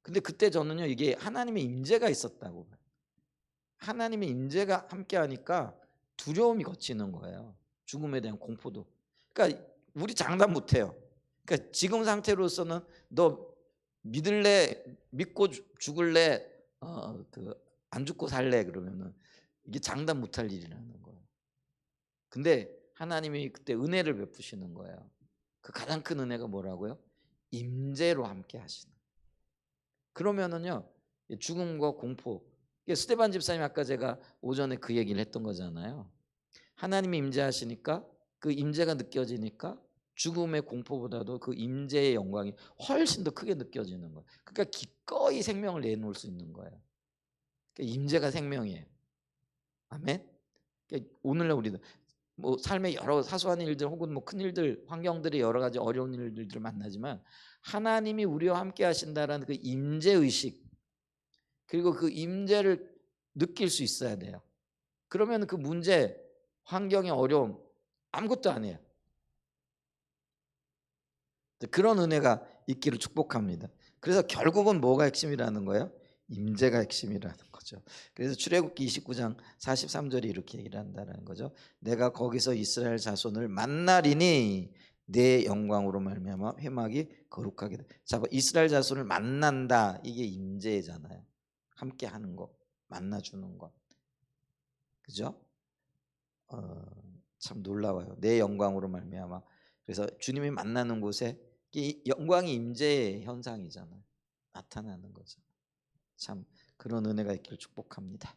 근데 그때 저는요, 이게 하나님의 임재가 있었다고 봐요. 하나님의 임재가 함께하니까 두려움이 걷히는 거예요. 죽음에 대한 공포도. 그러니까 우리 장담 못해요. 그러니까 지금 상태로서는 너 믿을래, 믿고 죽을래, 안 죽고 살래 그러면은 이게 장담 못할 일이라는 거예요. 근데 하나님이 그때 은혜를 베푸시는 거예요. 그 가장 큰 은혜가 뭐라고요? 임재로 함께 하시는. 그러면은요, 죽음과 공포. 스테반 집사님 아까 제가 오전에 그 얘기를 했던 거잖아요. 하나님이 임재하시니까 그 임재가 느껴지니까 죽음의 공포보다도 그 임재의 영광이 훨씬 더 크게 느껴지는 거예요. 그러니까 기꺼이 생명을 내놓을 수 있는 거예요. 그러니까 임재가 생명이에요. 아멘. 그러니까 오늘날 우리는 뭐 삶의 여러 사소한 일들 혹은 뭐 큰 일들, 환경들이 여러 가지 어려운 일들을 만나지만 하나님이 우리와 함께 하신다라는 그 임재 의식, 그리고 그 임재를 느낄 수 있어야 돼요. 그러면 그 문제, 환경의 어려움 아무것도 아니에요. 그런 은혜가 있기를 축복합니다. 그래서 결국은 뭐가 핵심이라는 거예요? 임재가 핵심이라는 거죠. 그래서 출애굽기 29장 43절이 이렇게 얘기를 한다는 거죠. 내가 거기서 이스라엘 자손을 만나리니 내 영광으로 말미암아 회막이 거룩하게 돼. 자, 이스라엘 자손을 만난다. 이게 임재잖아요. 함께 하는 거, 만나주는 것. 그죠? 참 놀라워요. 내 영광으로 말미암아. 그래서 주님이 만나는 곳에 이 영광이 임재의 현상이잖아요. 나타나는 거죠. 참 그런 은혜가 있기를 축복합니다.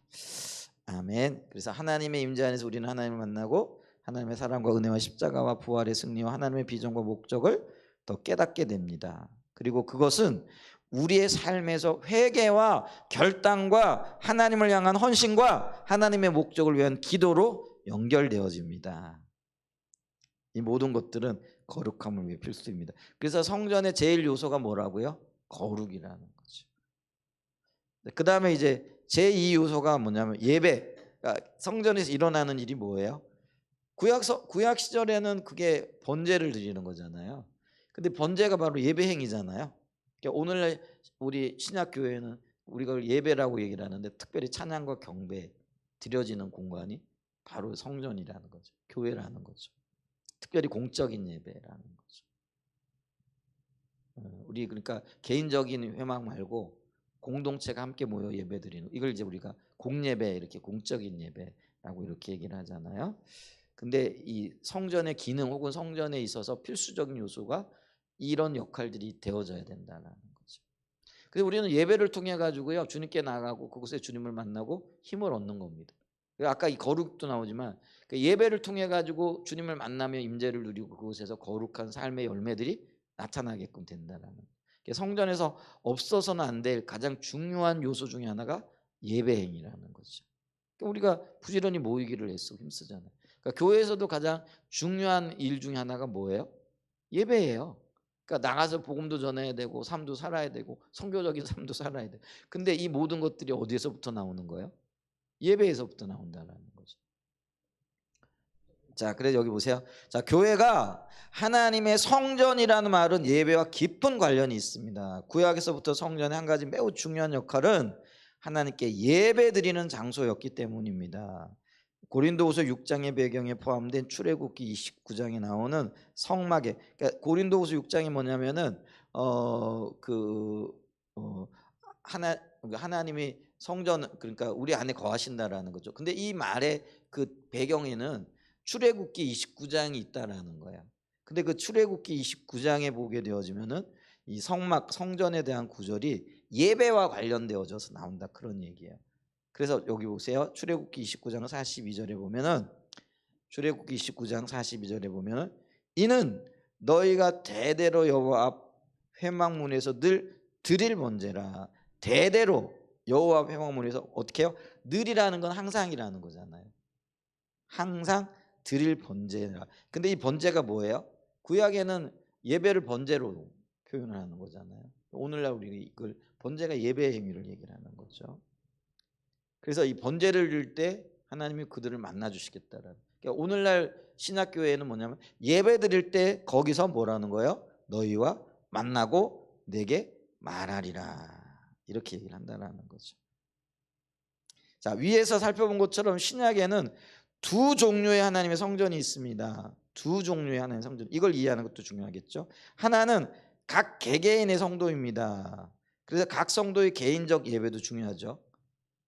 아멘. 그래서 하나님의 임재 안에서 우리는 하나님을 만나고 하나님의 사랑과 은혜와 십자가와 부활의 승리와 하나님의 비전과 목적을 더 깨닫게 됩니다. 그리고 그것은 우리의 삶에서 회개와 결단과 하나님을 향한 헌신과 하나님의 목적을 위한 기도로 연결되어집니다. 이 모든 것들은 거룩함을 위해 필수입니다. 그래서 성전의 제일 요소가 뭐라고요? 거룩이라는 거죠. 그 다음에 이제 제2 요소가 뭐냐면 예배. 그러니까 성전에서 일어나는 일이 뭐예요? 구약 시절에는 그게 번제를 드리는 거잖아요. 근데 번제가 바로 예배 행위잖아요. 그러니까 오늘날 우리 신약교회는 우리가 예배라고 얘기를 하는데 특별히 찬양과 경배 드려지는 공간이 바로 성전이라는 거죠. 교회라는 거죠. 특별히 공적인 예배라는 거죠. 우리 그러니까 개인적인 회막 말고 공동체가 함께 모여 예배드리는 이걸 이제 우리가 공예배, 이렇게 공적인 예배라고 이렇게 얘기를 하잖아요. 근데 이 성전의 기능 혹은 성전에 있어서 필수적인 요소가 이런 역할들이 되어져야 된다는 거죠. 그래서 우리는 예배를 통해 가지고요 주님께 나가고 그곳에 주님을 만나고 힘을 얻는 겁니다. 아까 이 거룩도 나오지만 예배를 통해 가지고 주님을 만나며 임재를 누리고 그곳에서 거룩한 삶의 열매들이 나타나게끔 된다는. 성전에서 없어서는 안 될 가장 중요한 요소 중에 하나가 예배 행위라는 거죠. 우리가 부지런히 모이기를 애쓰고 힘쓰잖아요. 그러니까 교회에서도 가장 중요한 일 중에 하나가 뭐예요? 예배예요. 그러니까 나가서 복음도 전해야 되고 삶도 살아야 되고 선교적인 삶도 살아야 돼. 근데 이 모든 것들이 어디에서부터 나오는 거예요? 예배에서부터 나온다는 거죠. 자, 그래서 여기 보세요. 자, 교회가 하나님의 성전이라는 말은 예배와 깊은 관련이 있습니다. 구약에서부터 성전의 한 가지 매우 중요한 역할은 하나님께 예배 드리는 장소였기 때문입니다. 고린도후서 6장의 배경에 포함된 출애굽기 29장에 나오는 성막에, 그러니까 고린도후서 6장이 뭐냐면은 그 하나님이 성전, 그러니까 우리 안에 거하신다라는 거죠. 근데 이 말의 그 배경에는 출애굽기 29장이 있다라는 거야. 근데 그 출애굽기 29장에 보게 되어지면은 이 성막 성전에 대한 구절이 예배와 관련되어져서 나온다, 그런 얘기예요. 그래서 여기 보세요. 출애굽기 29장 42절에 보면은, 출애굽기 29장 42절에 보면은, 이는 너희가 대대로 여호와 앞 회막문에서 늘 드릴 번제라. 대대로 여호와 앞 회막문에서 어떻게 해요? 늘이라는 건 항상이라는 거잖아요. 항상 드릴 번제라. 근데 이 번제가 뭐예요? 구약에는 예배를 번제로 표현을 하는 거잖아요. 오늘날 우리 이걸 번제가 예배 행위를 얘기를 하는 거죠. 그래서 이 번제를 드릴 때 하나님이 그들을 만나 주시겠다라는. 그러니까 오늘날 신약교회는 뭐냐면 예배 드릴 때 거기서 뭐라는 거예요? 너희와 만나고 내게 말하리라, 이렇게 얘기를 한다는 거죠. 자, 위에서 살펴본 것처럼 신약에는 두 종류의 하나님의 성전이 있습니다. 두 종류의 하나님의 성전. 이걸 이해하는 것도 중요하겠죠. 하나는 각 개개인의 성도입니다. 그래서 각 성도의 개인적 예배도 중요하죠.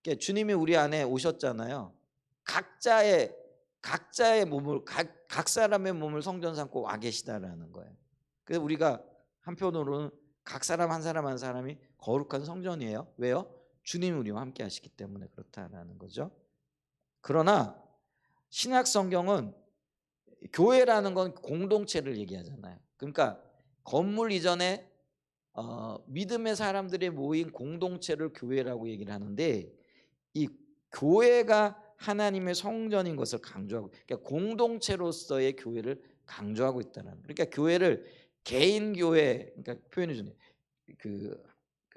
그러니까 주님이 우리 안에 오셨잖아요. 각자의 몸을, 각 사람의 몸을 성전 삼고 와 계시다라는 거예요. 그래서 우리가 한편으로는 각 사람 한 사람 한 사람이 거룩한 성전이에요. 왜요? 주님이 우리와 함께 하시기 때문에 그렇다라는 거죠. 그러나 신약 성경은 교회라는 건 공동체를 얘기하잖아요. 그러니까 건물 이전에 믿음의 사람들이 모인 공동체를 교회라고 얘기를 하는데, 이 교회가 하나님의 성전인 것을 강조하고, 그러니까 공동체로서의 교회를 강조하고 있다는. 그러니까 교회를 개인 교회, 그러니까 표현해 주네. 그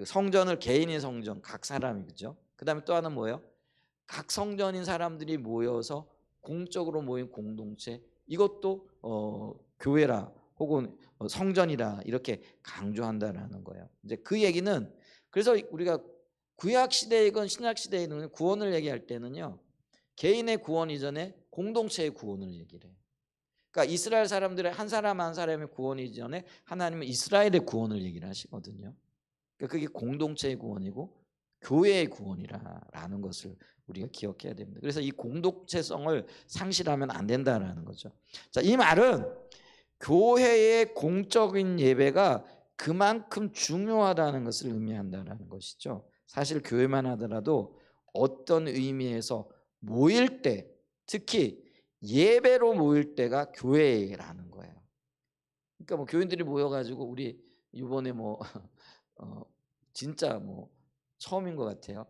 성전을 개인의 성전, 각 사람이, 그죠? 그다음에 또 하나는 뭐예요? 각 성전인 사람들이 모여서 공적으로 모인 공동체, 이것도 교회라 혹은 성전이라 이렇게 강조한다라는 거예요. 이제 그 얘기는, 그래서 우리가 구약 시대이건 신약 시대이건 구원을 얘기할 때는요, 개인의 구원 이전에 공동체의 구원을 얘기를 해요. 그러니까 이스라엘 사람들의 한 사람 한 사람의 구원 이전에 하나님은 이스라엘의 구원을 얘기를 하시거든요. 그러니까 그게 공동체의 구원이고 교회의 구원이라는 것을 우리가 기억해야 됩니다. 그래서 이 공동체성을 상실하면 안 된다라는 거죠. 자, 이 말은 교회의 공적인 예배가 그만큼 중요하다는 것을 의미한다는 것이죠. 사실 교회만 하더라도 어떤 의미에서 모일 때, 특히 예배로 모일 때가 교회라는 거예요. 그러니까 뭐 교인들이 모여가지고 우리 이번에 뭐 진짜 뭐 처음인 것 같아요.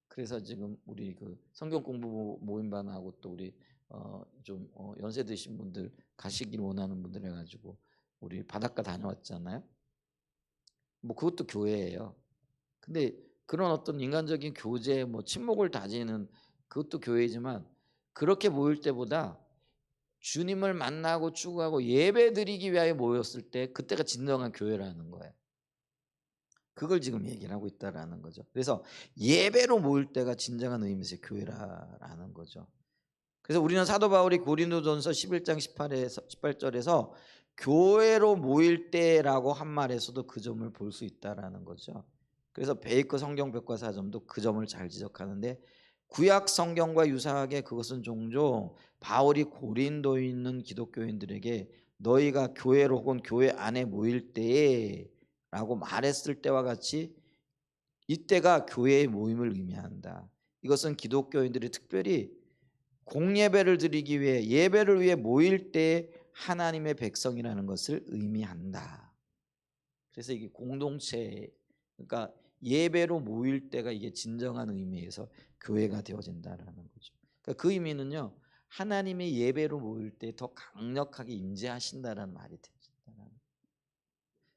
그래서 지금 우리 그 성경 공부 모임반하고 또 우리 좀 연세 드신 분들 가시길 원하는 분들 해가지고 우리 바닷가 다녀왔잖아요. 뭐 그것도 교회예요. 근데 그런 어떤 인간적인 교제, 뭐 친목을 다지는 그것도 교회지만, 그렇게 모일 때보다 주님을 만나고 추구하고 예배 드리기 위하여 모였을 때 그때가 진정한 교회라는 거예요. 그걸 지금 얘기를 하고 있다라는 거죠. 그래서 예배로 모일 때가 진정한 의미에서 교회라는 거죠. 그래서 우리는 사도 바울이 고린도전서 11장 18절에서 교회로 모일 때라고 한 말에서도 그 점을 볼 수 있다라는 거죠. 그래서 베이커 성경 백과사전도 그 점을 잘 지적하는데, 구약 성경과 유사하게 그것은 종종 바울이 고린도에 있는 기독교인들에게 너희가 교회로 혹은 교회 안에 모일 때에 라고 말했을 때와 같이 이때가 교회의 모임을 의미한다. 이것은 기독교인들이 특별히 공예배를 드리기 위해, 예배를 위해 모일 때 하나님의 백성이라는 것을 의미한다. 그래서 이게 공동체, 그러니까 예배로 모일 때가 이게 진정한 의미에서 교회가 되어진다는 거죠. 그러니까 그 의미는요, 하나님의 예배로 모일 때 더 강력하게 임재하신다는 말이 되어진다는.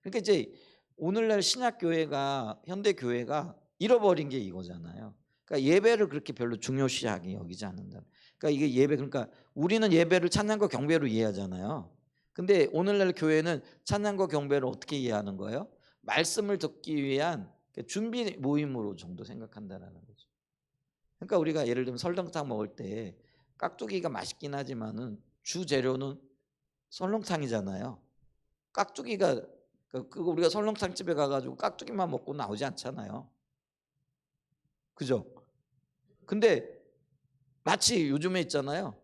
그러니까 이제 오늘날 신약 교회가, 현대 교회가 잃어버린 게 이거잖아요. 그러니까 예배를 그렇게 별로 중요시하게 여기지 않는다. 그러니까 이게 예배, 그러니까 우리는 예배를 찬양과 경배로 이해하잖아요. 근데 오늘날 교회는 찬양과 경배를 어떻게 이해하는 거예요? 말씀을 듣기 위한 준비 모임으로 정도 생각한다는 거죠. 그러니까 우리가 예를 들면 설렁탕 먹을 때 깍두기가 맛있긴 하지만은 주 재료는 설렁탕이잖아요. 깍두기가 그거 우리가 설렁탕 집에 가가지고 깍두기만 먹고 나오지 않잖아요. 그죠? 근데 마치 요즘에 있잖아요.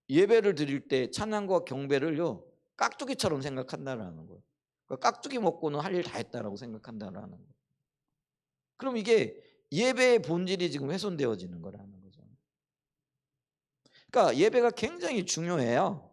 예배를 드릴 때 찬양과 경배를요 깍두기처럼 생각한다라는 거예요. 그러니까 깍두기 먹고는 할 일 다 했다라고 생각한다라는 거예요. 그럼 이게 예배의 본질이 지금 훼손되어지는 거라는 거죠. 그러니까 예배가 굉장히 중요해요.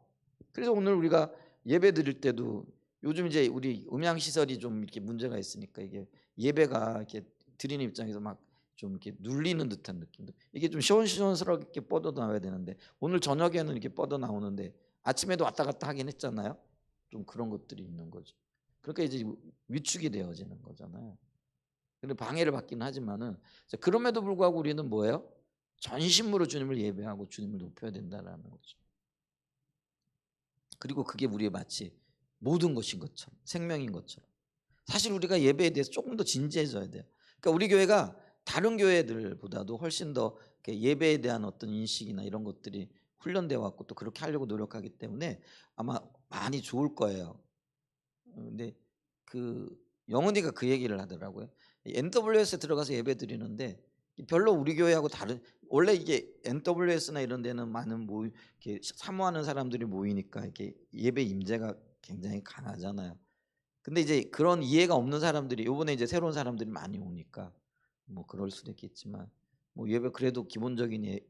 그래서 오늘 우리가 예배 드릴 때도 요즘 이제 우리 음향 시설이 좀 이렇게 문제가 있으니까 이게 예배가 이렇게 드리는 입장에서 막 좀 이렇게 눌리는 듯한 느낌도 이게 좀 시원시원스럽게 뻗어 나와야 되는데 오늘 저녁에는 이렇게 뻗어 나오는데 아침에도 왔다 갔다 하긴 했잖아요. 좀 그런 것들이 있는 거죠. 그러니까 이제 위축이 되어지는 거잖아요. 근데 방해를 받기는 하지만은 그럼에도 불구하고 우리는 뭐예요? 전심으로 주님을 예배하고 주님을 높여야 된다라는 거죠. 그리고 그게 우리의 마치 모든 것인 것처럼 생명인 것처럼 사실 우리가 예배에 대해서 조금 더 진지해져야 돼요. 그러니까 우리 교회가 다른 교회들보다도 훨씬 더 예배에 대한 어떤 인식이나 이런 것들이 훈련되어 왔고 또 그렇게 하려고 노력하기 때문에 아마 많이 좋을 거예요. 근데 그 영은이가 그 얘기를 하더라고요. NWS에 들어가서 예배 드리는데 별로 우리 교회하고 다른 원래 이게 NWS나 이런 데는 많은 이렇게 사모하는 사람들이 모이니까 이렇게 예배 임재가 굉장히 강하잖아요. 근데 이제 그런 이해가 없는 사람들이 요번에 이제 새로운 사람들이 많이 오니까 뭐 그럴 수도 있겠지만 뭐 예배 그래도 기본적인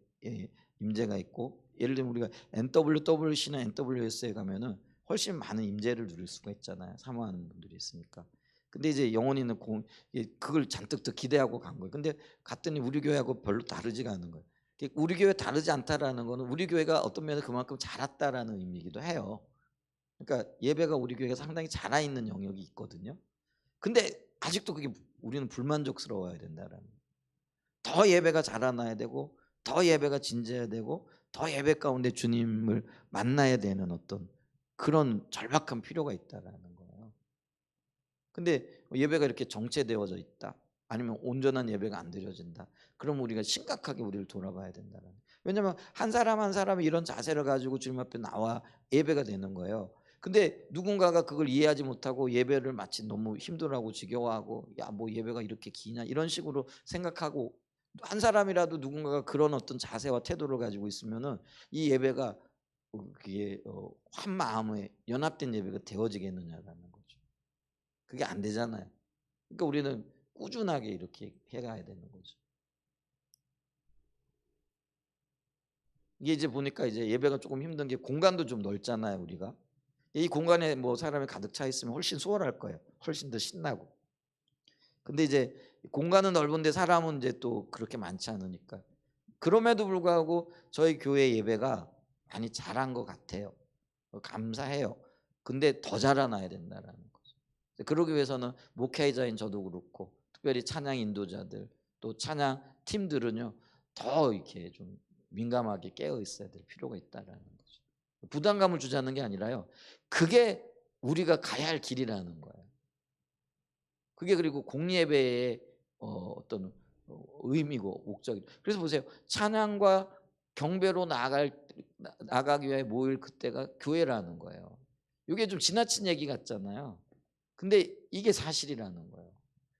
임재가 있고 예를 들면 우리가 NWWC나 NWS에 가면은 훨씬 많은 임재를 누릴 수가 있잖아요. 사모하는 분들이 있으니까. 근데 이제 영혼이는 그걸 잔뜩 더 기대하고 간 거예요. 근데 갔더니 우리 교회하고 별로 다르지가 않은 거예요. 우리 교회 다르지 않다라는 거는 우리 교회가 어떤 면에서 그만큼 자랐다라는 의미이기도 해요. 그러니까 예배가 우리 교회가 상당히 자라 있는 영역이 있거든요. 근데 아직도 그게 우리는 불만족스러워야 된다라는 거예요. 더 예배가 자라나야 되고 더 예배가 진지해야 되고 더 예배 가운데 주님을 만나야 되는 어떤 그런 절박한 필요가 있다라는 거예요. 근데 예배가 이렇게 정체되어져 있다. 아니면 온전한 예배가 안 드려진다. 그럼 우리가 심각하게 우리를 돌아봐야 된다는. 왜냐하면 한 사람 한 사람이 이런 자세를 가지고 주님 앞에 나와 예배가 되는 거예요. 근데 누군가가 그걸 이해하지 못하고 예배를 마치 너무 힘들어하고 지겨워하고 야 뭐 예배가 이렇게 기냐 이런 식으로 생각하고 한 사람이라도 누군가가 그런 어떤 자세와 태도를 가지고 있으면은 이 예배가 그게 한 마음에 연합된 예배가 되어지겠느냐라는 거죠. 그게 안 되잖아요. 그러니까 우리는 꾸준하게 이렇게 해가야 되는 거죠. 이게 이제 보니까 이제 예배가 조금 힘든 게 공간도 좀 넓잖아요, 우리가. 이 공간에 뭐 사람이 가득 차 있으면 훨씬 수월할 거예요. 훨씬 더 신나고. 근데 이제 공간은 넓은데 사람은 이제 또 그렇게 많지 않으니까. 그럼에도 불구하고 저희 교회 예배가 많이 잘한 것 같아요. 감사해요. 근데 더 자라나야 된다라는 거죠. 그러기 위해서는 목회자인 저도 그렇고 특별히 찬양 인도자들 또 찬양 팀들은요 더 이렇게 좀 민감하게 깨어 있어야 될 필요가 있다라는 거죠. 부담감을 주자는 게 아니라요. 그게 우리가 가야 할 길이라는 거예요. 그게 그리고 공예배의 어떤 의미고 목적이. 그래서 보세요. 찬양과 경배로 나가기 위해 모일 그때가 교회라는 거예요. 이게 좀 지나친 얘기 같잖아요. 근데 이게 사실이라는 거예요.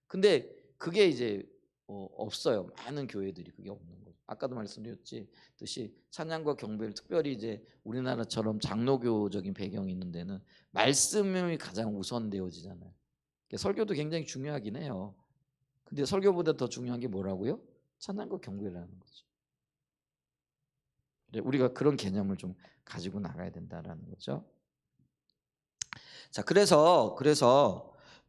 근데 그게 이제 없어요. 많은 교회들이 그게 없는 거죠. 아까도 말씀드렸듯이 찬양과 경배를 특별히 이제 우리나라처럼 장로교적인 배경이 있는 데는 말씀이 가장 우선되어지잖아요. 설교도 굉장히 중요하긴 해요. 근데 설교보다 더 중요한 게 뭐라고요? 찬양과 경배라는 거죠. 우리가 그런 개념을 좀 가지고 나가야 된다라는 거죠. 자, 그래서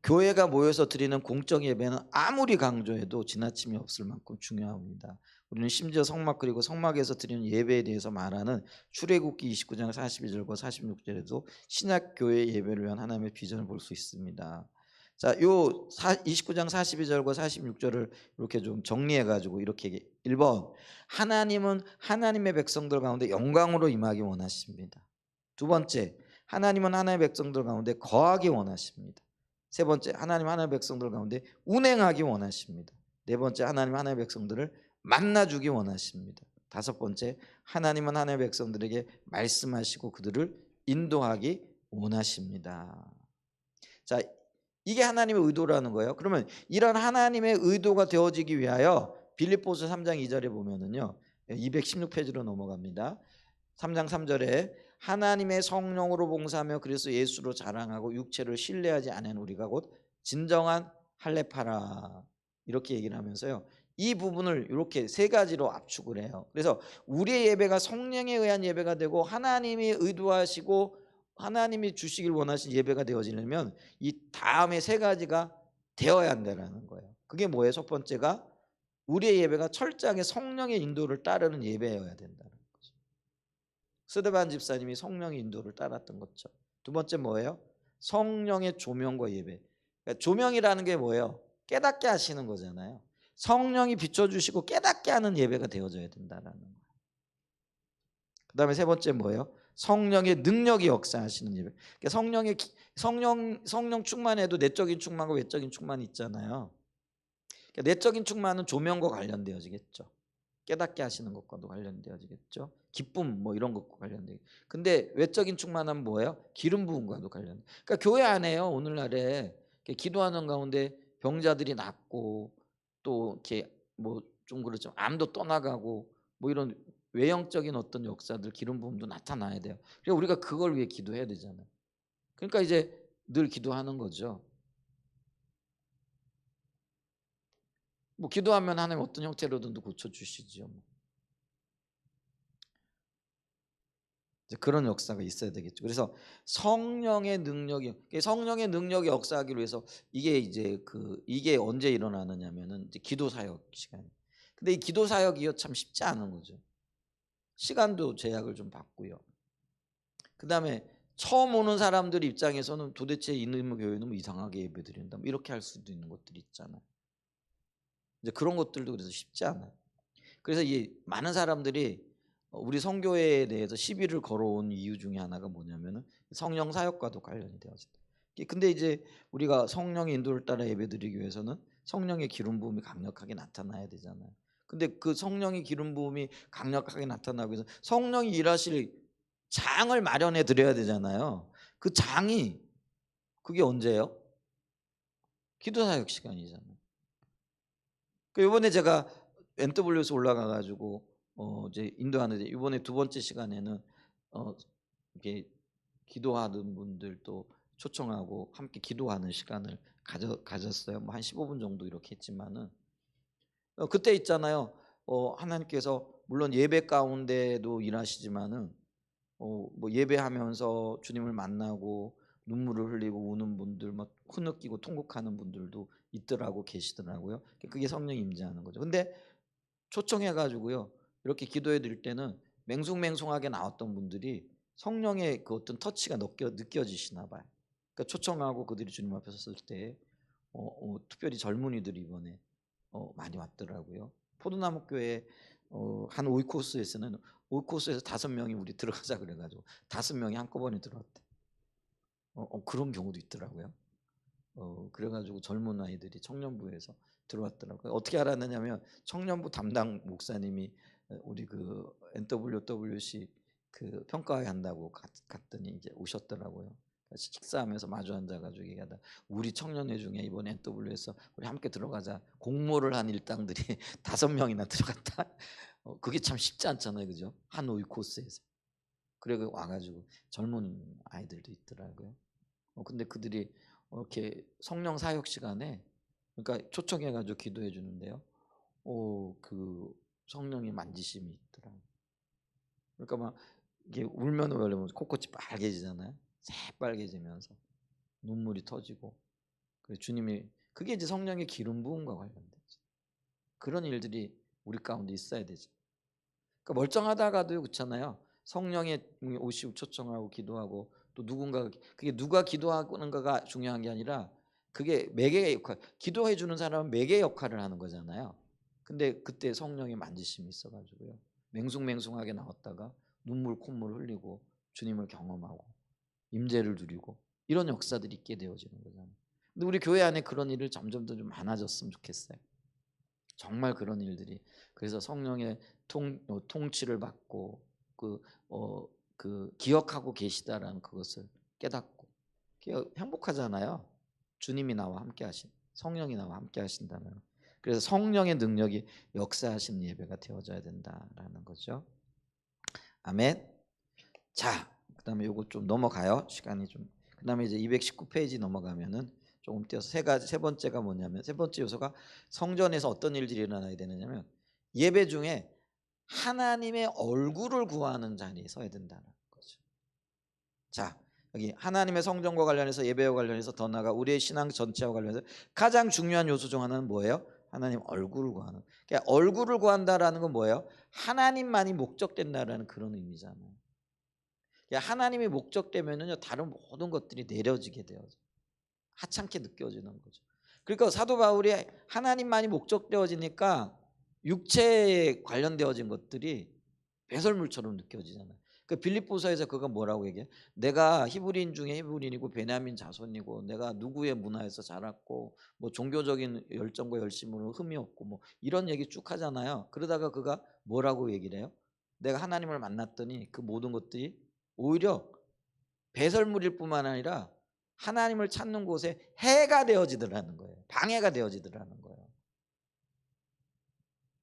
교회가 모여서 드리는 공적 예배는 아무리 강조해도 지나침이 없을 만큼 중요합니다. 우리는 심지어 성막 그리고 성막에서 드리는 예배에 대해서 말하는 출애굽기 29장 42절과 46절에도 신약 교회 예배를 위한 하나님의 비전을 볼 수 있습니다. 자, 요 29장 42절과 46절을 이렇게 좀 정리해 가지고 이렇게 1번 하나님은 하나님의 백성들 가운데 영광으로 임하기 원하십니다. 두 번째 하나님은 하나님의 백성들 가운데 거하기 원하십니다. 세 번째 하나님 하나님의 백성들 가운데 운행하기 원하십니다. 네 번째 하나님 하나님의 백성들을 만나주기 원하십니다. 다섯 번째, 하나님은 하나님의 백성들에게 말씀하시고 그들을 인도하기 원하십니다. 자, 이게 하나님의 의도라는 거예요. 그러면 이런 하나님의 의도가 되어지기 위하여 빌립보서 3장 2절에 보면은요, 216페이지로 넘어갑니다. 3장 3절에 하나님의 성령으로 봉사하며 그래서 예수로 자랑하고 육체를 신뢰하지 않은 우리가 곧 진정한 할례파라, 이렇게 얘기를 하면서요, 이 부분을 이렇게 세 가지로 압축을 해요. 그래서 우리의 예배가 성령에 의한 예배가 되고 하나님이 의도하시고 하나님이 주시길 원하신 예배가 되어지려면 이 다음에 세 가지가 되어야 한다는 거예요. 그게 뭐예요? 첫 번째가 우리의 예배가 철저하게 성령의 인도를 따르는 예배여야 된다는 거죠. 스데반 집사님이 성령의 인도를 따랐던 거죠. 두 번째 뭐예요? 성령의 조명과 예배. 그러니까 조명이라는 게 뭐예요? 깨닫게 하시는 거잖아요. 성령이 비춰주시고 깨닫게 하는 예배가 되어져야 된다는 거예요. 그 다음에 세 번째 뭐예요? 성령의 능력이 역사하시는 예배. 그러니까 성령 충만해도 내적인 충만과 외적인 충만이 있잖아요. 그러니까 내적인 충만은 조명과 관련되어지겠죠. 깨닫게 하시는 것과도 관련되어지겠죠. 기쁨 뭐 이런 것과 관련되겠죠. 근데 외적인 충만은 뭐예요? 기름 부음과도 관련. 그러니까 교회 안에요, 오늘날에 기도하는 가운데 병자들이 낫고 또 이렇게 뭐 좀 그렇죠, 암도 떠나가고 뭐 이런 외형적인 어떤 역사들, 기름 부음도 나타나야 돼요. 그러니까 우리가 그걸 위해 기도해야 되잖아요. 그러니까 이제 늘 기도하는 거죠. 뭐 기도하면 하나님 어떤 형태로든 고쳐 주시죠. 그런 역사가 있어야 되겠죠. 그래서 성령의 능력이 역사하기 위해서 이게 언제 일어나느냐면은 이제 기도 사역 시간. 근데 이 기도 사역이요 참 쉽지 않은 거죠. 시간도 제약을 좀 받고요. 그다음에 처음 오는 사람들 입장에서는 도대체 이놈의 교회는 뭐 이상하게 예배드린다, 뭐 이렇게 할 수도 있는 것들이 있잖아요. 이제 그런 것들도 그래서 쉽지 않아요. 그래서 이 많은 사람들이 우리 성교회에 대해서 시비를 걸어온 이유 중에 하나가 뭐냐면은 성령 사역과도 관련이 되어진다. 근데 이제 우리가 성령의 인도를 따라 예배드리기 위해서는 성령의 기름 부음이 강력하게 나타나야 되잖아요. 근데 그 성령의 기름 부음이 강력하게 나타나기 위해서 성령이 일하실 장을 마련해 드려야 되잖아요. 그 장이 그게 언제예요? 기도 사역 시간이잖아요. 그 이번에 제가 NW에서 올라가 가지고 이제 인도하는데, 이번에 두 번째 시간에는 어 이렇게 기도하는 분들도 초청하고 함께 기도하는 시간을 가졌어요. 뭐 한 15분 정도 이렇게 했지만은 그때 있잖아요. 하나님께서 물론 예배 가운데도 일하시지만은 뭐 예배하면서 주님을 만나고 눈물을 흘리고 우는 분들, 막 흐느끼고 통곡하는 분들도 있더라고, 계시더라고요. 그게 성령 임재하는 거죠. 근데 초청해 가지고요, 이렇게 기도해 드릴 때는 맹숭맹숭하게 나왔던 분들이 성령의 그 어떤 터치가 느껴지시나 봐요. 그러니까 초청하고 그들이 주님 앞에 섰을 때 특별히 젊은이들이 이번에 많이 왔더라고요. 포도나무 교회 한 오이코스에서는 오이코스에서 5명이 우리 들어가자 그래가지고 5명이 한꺼번에 들어왔대. 그런 경우도 있더라고요. 그래가지고 젊은 아이들이 청년부에서 들어왔더라고요. 어떻게 알았느냐면 청년부 담당 목사님이 우리 그 NWC 그 평가회 한다고 갔더니 이제 오셨더라고요. 같이 식사하면서 마주 앉아가지고 얘기하다, 우리 청년회 중에 이번 NW에서 우리 함께 들어가자 공모를 한 일당들이 5명이나 들어갔다. 그게 참 쉽지 않잖아요, 그죠? 한 오이 코스에서. 그래 와가지고 젊은 아이들도 있더라고요. 근데 그들이 이렇게 성령 사역 시간에, 그러니까 초청해가지고 기도해 주는데요, 그 성령의 만지심이 있더라고요. 그러니까 막 이게 울면 원래 코끝이 빨개지잖아요. 새빨개지면서 눈물이 터지고, 그래서 주님이, 그게 이제 성령의 기름 부음과 관련되죠. 그런 일들이 우리 가운데 있어야 되죠. 그러니까 멀쩡하다가도 그렇잖아요. 성령의 오시고 초청하고 기도하고 또 누군가, 그게 누가 기도하는가가 중요한 게 아니라 그게 매개의 역할, 기도해 주는 사람은 매개 역할을 하는 거잖아요. 근데 그때 성령의 만지심이 있어가지고요, 맹숭맹숭하게 나왔다가 눈물 콧물 흘리고 주님을 경험하고 임재를 누리고 이런 역사들이 있게 되어지는 거잖아요. 근데 우리 교회 안에 그런 일을 점점 더 좀 많아졌으면 좋겠어요. 정말 그런 일들이. 그래서 성령의 통치를 받고 그 기억하고 계시다라는 그것을 깨닫고 행복하잖아요. 주님이 나와 함께 하신, 성령이 나와 함께 하신다면. 그래서 성령의 능력이 역사하시는 예배가 되어져야 된다라는 거죠. 아멘. 자, 그다음에 요거 좀 넘어가요. 시간이 좀. 그다음에 이제 219페이지 넘어가면은 조금 띄어서 세 번째가 뭐냐면, 세 번째 요소가 성전에서 어떤 일들이 일어나야 되느냐면, 예배 중에 하나님의 얼굴을 구하는 자리에 서야 된다는 거죠. 자, 여기 하나님의 성전과 관련해서, 예배와 관련해서, 더 나아가 우리의 신앙 전체와 관련해서 가장 중요한 요소 중 하나는 뭐예요? 하나님 얼굴을 구하는. 그러니까 얼굴을 구한다라는 건 뭐예요? 하나님만이 목적된다라는 그런 의미잖아요. 그러니까 하나님이 목적되면은요, 다른 모든 것들이 내려지게 돼요. 하찮게 느껴지는 거죠. 그러니까 사도 바울이 하나님만이 목적되어지니까 육체에 관련되어진 것들이 배설물처럼 느껴지잖아요. 그 빌립보서에서 그가 뭐라고 얘기해? 내가 히브리인 중에 히브리인이고 베냐민 자손이고 내가 누구의 문화에서 자랐고 뭐 종교적인 열정과 열심으로 흠이 없고 뭐 이런 얘기 쭉 하잖아요. 그러다가 그가 뭐라고 얘기를 해요? 내가 하나님을 만났더니 그 모든 것들이 오히려 배설물일 뿐만 아니라 하나님을 찾는 곳에 해가 되어지더라는 거예요. 방해가 되어지더라는 거예요.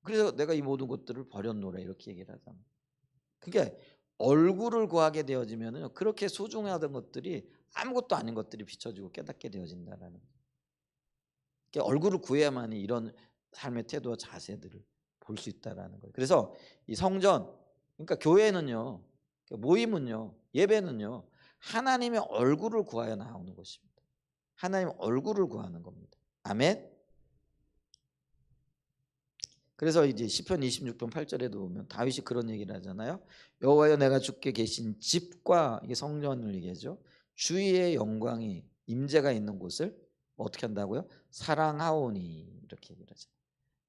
그래서 내가 이 모든 것들을 버렸노라 이렇게 얘기를 하잖아요. 그러니까 얼굴을 구하게 되어지면은 그렇게 소중하던 것들이 아무것도 아닌 것들이 비춰지고 깨닫게 되어진다라는 거예요. 그러니까 얼굴을 구해야만이 이런 삶의 태도와 자세들을 볼 수 있다라는 거예요. 그래서 이 성전, 그러니까 교회는요, 모임은요, 예배는요, 하나님의 얼굴을 구하여 나오는 것입니다. 하나님 얼굴을 구하는 겁니다. 아멘. 그래서 이제 시편 26편 8절에도 보면 다윗이 그런 얘기를 하잖아요. 여호와여 내가 주께 계신 집과, 이게 성전을 얘기하죠. 주의 영광이 임재가 있는 곳을 어떻게 한다고요? 사랑하오니 이렇게 얘기를 하죠.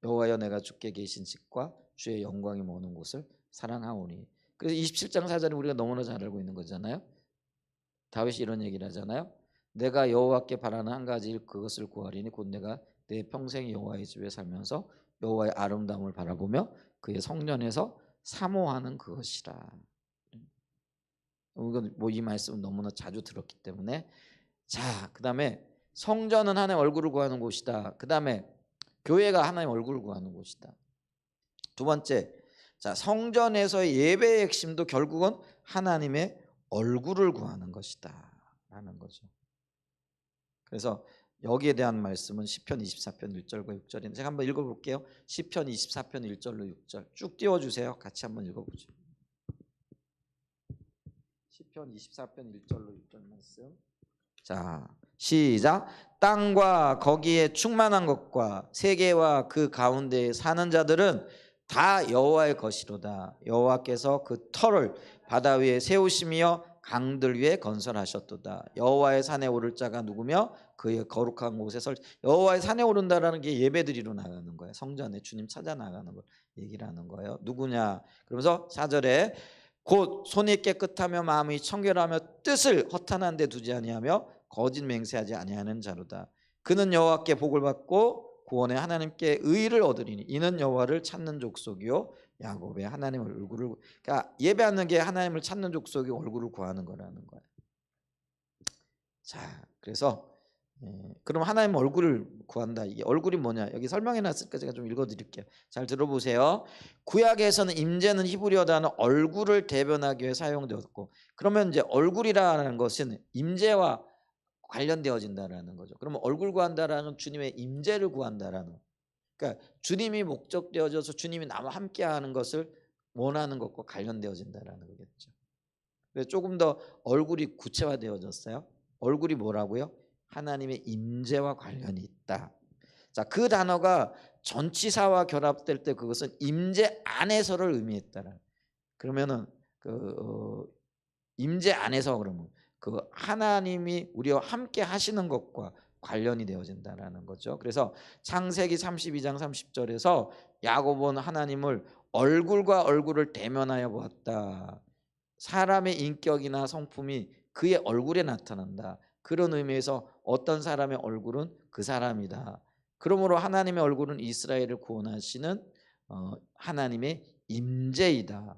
여호와여 내가 주께 계신 집과 주의 영광이 머는 곳을 사랑하오니. 그래서 27장 4절에 우리가 너무나 잘 알고 있는 거잖아요. 다윗이 이런 얘기를 하잖아요. 내가 여호와께 바라는 한 가지 일 그것을 구하리니 곧 내가 내 평생 여호와의 집에 살면서 여호와의 아름다움을 바라보며 그의 성전에서 사모하는 그것이라. 이건 뭐 이 말씀은 너무나 자주 들었기 때문에. 자, 그다음에 성전은 하나님 얼굴을 구하는 곳이다. 그다음에 교회가 하나님 얼굴을 구하는 곳이다. 두 번째, 자, 성전에서의 예배의 핵심도 결국은 하나님의 얼굴을 구하는 것이다라는 거죠. 그래서 여기에 대한 말씀은 시편 24편 1절과 6절인데 제가 한번 읽어볼게요. 시편 24편 1절로 6절 쭉 띄워주세요. 같이 한번 읽어보죠. 시편 24편 1절로 6절 말씀. 자, 시작. 땅과 거기에 충만한 것과 세계와 그 가운데 사는 자들은 다 여호와의 것이로다. 여호와께서 그 터를 바다 위에 세우시며 강들 위에 건설하셨도다. 여호와의 산에 오를 자가 누구며 그의 거룩한 곳에 설. 여호와의 산에 오른다라는 게 예배드리러 나가는 거예요. 성전에 주님 찾아 나가는 걸 얘기를 하는 거예요. 누구냐? 그러면서 4절에 곧 손이 깨끗하며 마음이 청결하며 뜻을 허탄한 데 두지 아니하며 거짓 맹세하지 아니하는 자로다. 그는 여호와께 복을 받고 구원의 하나님께 의를 얻으리니 이는 여호와를 찾는 족속이요 야곱의 하나님의 얼굴을. 그러니까 예배하는 게 하나님을 찾는 족속이 얼굴을 구하는 거라는 거예요. 자, 그래서 그럼 하나님 얼굴을 구한다. 이게 얼굴이 뭐냐? 여기 설명해 놨으니까 제가 좀 읽어드릴게요. 잘 들어보세요. 구약에서는 임재는 히브리어 단어 얼굴을 대변하기 위해 사용되었고, 그러면 이제 얼굴이라는 것은 임재와 관련되어진다라는 거죠. 그러면 얼굴 구한다라는 주님의 임재를 구한다라는. 그러니까 주님이 목적되어져서 주님이 나와 함께하는 것을 원하는 것과 관련되어진다라는 거겠죠. 그래서 조금 더 얼굴이 구체화되어졌어요. 얼굴이 뭐라고요? 하나님의 임재와 관련이 있다. 자, 그 단어가 전치사와 결합될 때 그것은 임재 안에서를 의미했다라. 그러면은 임재 안에서 그러면 그 하나님이 우리와 함께 하시는 것과 관련이 되어진다라는 거죠. 그래서 창세기 32장 30절에서 야곱은 하나님을 얼굴과 얼굴을 대면하여 보았다. 사람의 인격이나 성품이 그의 얼굴에 나타난다. 그런 의미에서 어떤 사람의 얼굴은 그 사람이다. 그러므로 하나님의 얼굴은 이스라엘을 구원하시는 하나님의 임재이다.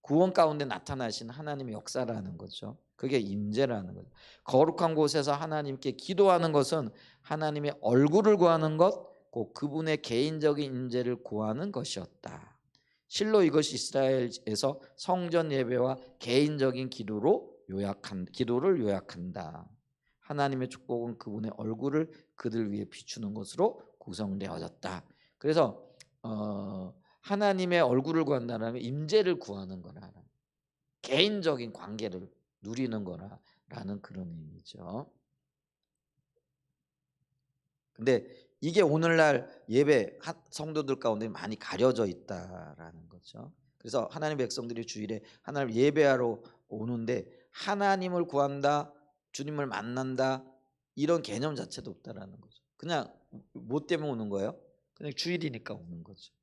구원 가운데 나타나신 하나님의 역사라는 거죠. 그게 임재라는 거죠. 거룩한 곳에서 하나님께 기도하는 것은 하나님의 얼굴을 구하는 것, 곧 그분의 개인적인 임재를 구하는 것이었다. 실로 이것이 이스라엘에서 성전 예배와 개인적인 기도를 요약한다. 하나님의 축복은 그분의 얼굴을 그들 위해 비추는 것으로 구성되어졌다. 그래서 하나님의 얼굴을 구한다는 임재를 구하는 거라, 개인적인 관계를 누리는 거라는 그런 의미죠. 근데 이게 오늘날 예배 성도들 가운데 많이 가려져 있다라는 거죠. 그래서 하나님 백성들이 주일에 하나님 예배하러 오는데 하나님을 구한다, 주님을 만난다 이런 개념 자체도 없다라는 거죠. 그냥 뭐 때문에 오는 거예요? 그냥 주일이니까 오는 거죠.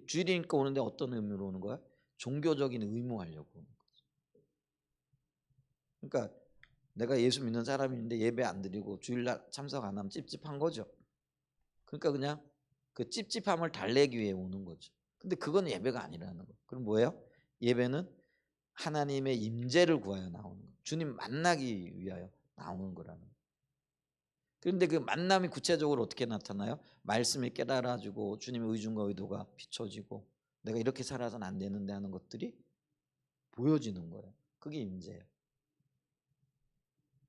주일이니까 오는데 어떤 의미로 오는 거야? 종교적인 의무하려고 오는 거죠. 그러니까 내가 예수 믿는 사람인데 예배 안 드리고 주일날 참석 안 하면 찝찝한 거죠. 그러니까 그냥 그 찝찝함을 달래기 위해 오는 거죠. 근데 그건 예배가 아니라는 거예요. 그럼 뭐예요? 예배는 하나님의 임재를 구하여 나오는 거예요. 주님 만나기 위하여 나오는 거라는 거예요. 그런데 그 만남이 구체적으로 어떻게 나타나요? 말씀이 깨달아지고 주님의 의중과 의도가 비춰지고 내가 이렇게 살아서는 안 되는데 하는 것들이 보여지는 거예요. 그게 임재예요.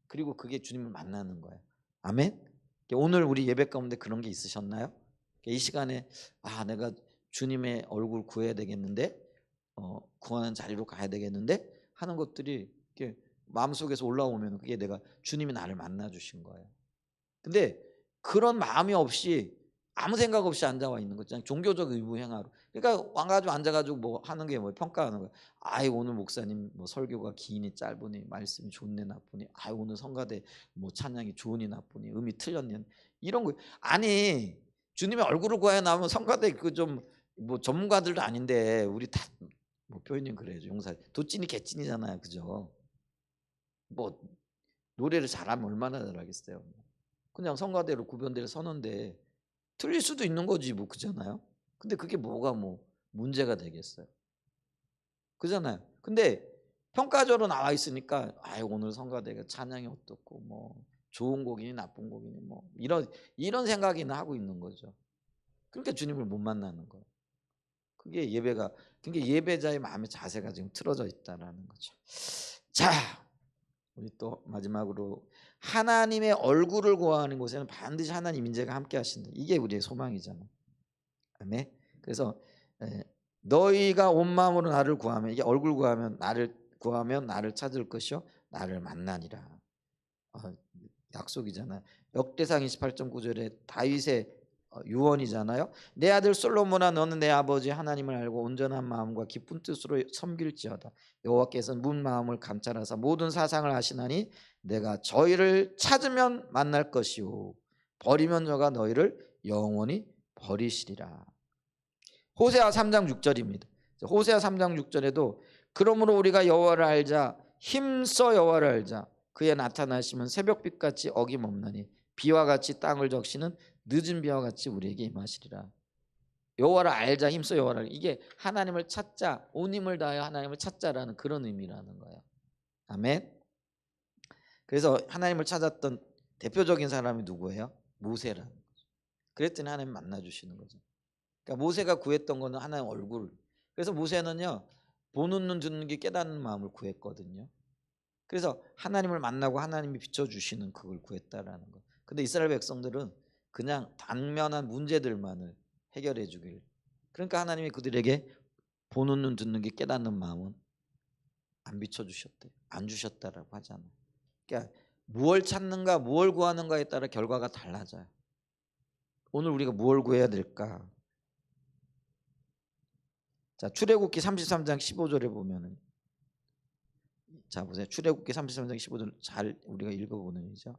그리고 그게 주님을 만나는 거예요. 아멘. 오늘 우리 예배 가운데 그런 게 있으셨나요? 이 시간에 내가 주님의 얼굴 구해야 되겠는데 구하는 자리로 가야 되겠는데 하는 것들이 이렇게 마음속에서 올라오면 그게 내가 주님이 나를 만나 주신 거예요. 근데 그런 마음이 없이 아무 생각 없이 앉아와 있는 거죠. 종교적 의무 행하로. 그러니까 와가지고 앉아가지고 뭐 하는 게 뭐 평가하는 거야. 오늘 목사님 뭐 설교가 기니 짧으니 말씀이 좋네 나쁘니. 오늘 성가대 뭐 찬양이 좋으니 나쁘니 음이 틀렸니 이런 거. 아니 주님의 얼굴을 구하여 나오면 성가대 그 좀 뭐 전문가들도 아닌데 우리 다 뭐 표현이 그래요. 용사 도찐이 개찐이잖아요, 그죠? 뭐 노래를 잘하면 얼마나 잘하겠어요. 그냥 성가대로 구변대를 서는데 틀릴 수도 있는 거지 뭐, 그잖아요. 근데 그게 뭐가 뭐 문제가 되겠어요. 그잖아요. 근데 평가적으로 나와 있으니까 오늘 성가대가 찬양이 어떻고 뭐 좋은 곡이니 나쁜 곡이니 뭐 이런 생각이나 하고 있는 거죠. 그러니까 주님을 못 만나는 거예요. 그게 예배가, 그게 예배자의 마음의 자세가 지금 틀어져 있다라는 거죠. 자, 우리 또 마지막으로 하나님의 얼굴을 구하는 곳에는 반드시 하나님 임재가 함께 하신다. 이게 우리의 소망이잖아요. 아멘. 그래서 너희가 온 마음으로 나를 구하면, 이게 얼굴 구하면 나를 찾을 것이요 나를 만나니라. 약속이잖아요. 역대상 28장 9절에 다윗의 유언이잖아요. 내 아들 솔로몬아 너는 내 아버지 하나님을 알고 온전한 마음과 기쁜 뜻으로 섬길지어다. 여호와께서는 문 마음을 감찰하사 모든 사상을 아시나니 내가 저희를 찾으면 만날 것이요 버리면 저가 너희를 영원히 버리시리라. 호세아 3장 6절입니다. 호세아 3장 6절에도 그러므로 우리가 여호와를 알자 힘써 여호와를 알자 그의 나타나시면 새벽빛같이 어김없나니 비와 같이 땅을 적시는 늦은 비와 같이 우리에게 임하시리라. 여호와를 알자 힘써 여호와를 알자. 이게 하나님을 찾자 온 힘을 다하여 하나님을 찾자라는 그런 의미라는 거예요. 아멘. 그래서 하나님을 찾았던 대표적인 사람이 누구예요? 모세라는 거죠. 그랬더니 하나님 만나주시는 거죠. 그러니까 모세가 구했던 거는 하나님 얼굴. 그래서 모세는요 보는 눈 듣는 게 깨닫는 마음을 구했거든요. 그래서 하나님을 만나고 하나님이 비춰주시는 그걸 구했다라는 거. 근데 이스라엘 백성들은 그냥 당면한 문제들만을 해결해 주길. 그러니까 하나님이 그들에게 보는 눈 듣는 게 깨닫는 마음은 안 비춰주셨대요. 안 주셨다라고 하잖아요. 그러니까 무엇을 찾는가 무엇을 구하는가에 따라 결과가 달라져요. 오늘 우리가 무엇을 구해야 될까? 자, 출애굽기 33장 15절에 보면은 자 보세요. 출애굽기 33장 15절 잘 우리가 읽어보는 일이죠.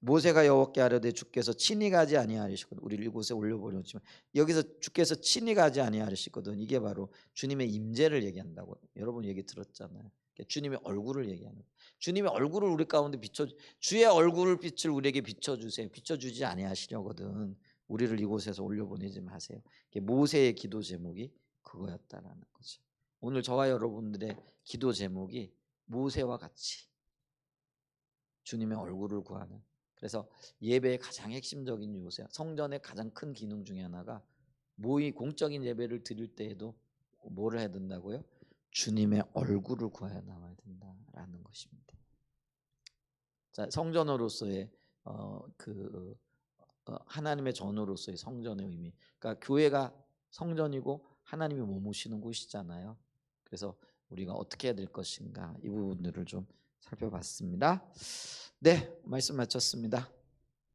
모세가 여호와께 아뢰되 주께서 친히 가지 아니하시거든. 우리 이곳에 올려버렸지만 여기서 주께서 친히 가지 아니하시거든. 이게 바로 주님의 임재를 얘기한다고 여러분 얘기 들었잖아요. 주님의 얼굴을 얘기하는 거예요. 주님의 얼굴을 우리 가운데 주의 얼굴을 빛을 우리에게 비춰주세요. 비춰주지 아니하시려거든 우리를 이곳에서 올려보내지 마세요. 모세의 기도 제목이 그거였다라는 거죠. 오늘 저와 여러분들의 기도 제목이 모세와 같이 주님의 얼굴을 구하는, 그래서 예배의 가장 핵심적인 요소, 성전의 가장 큰 기능 중에 하나가 공적인 예배를 드릴 때에도 뭐를 해야 된다고요? 주님의 얼굴을 구하여 나와야 된다라는 것입니다. 자, 성전으로서의 하나님의 전으로서의 성전의 의미. 그러니까 교회가 성전이고 하나님이 머무시는 곳이잖아요. 그래서 우리가 어떻게 해야 될 것인가 이 부분들을 좀 살펴봤습니다. 네, 말씀 마쳤습니다.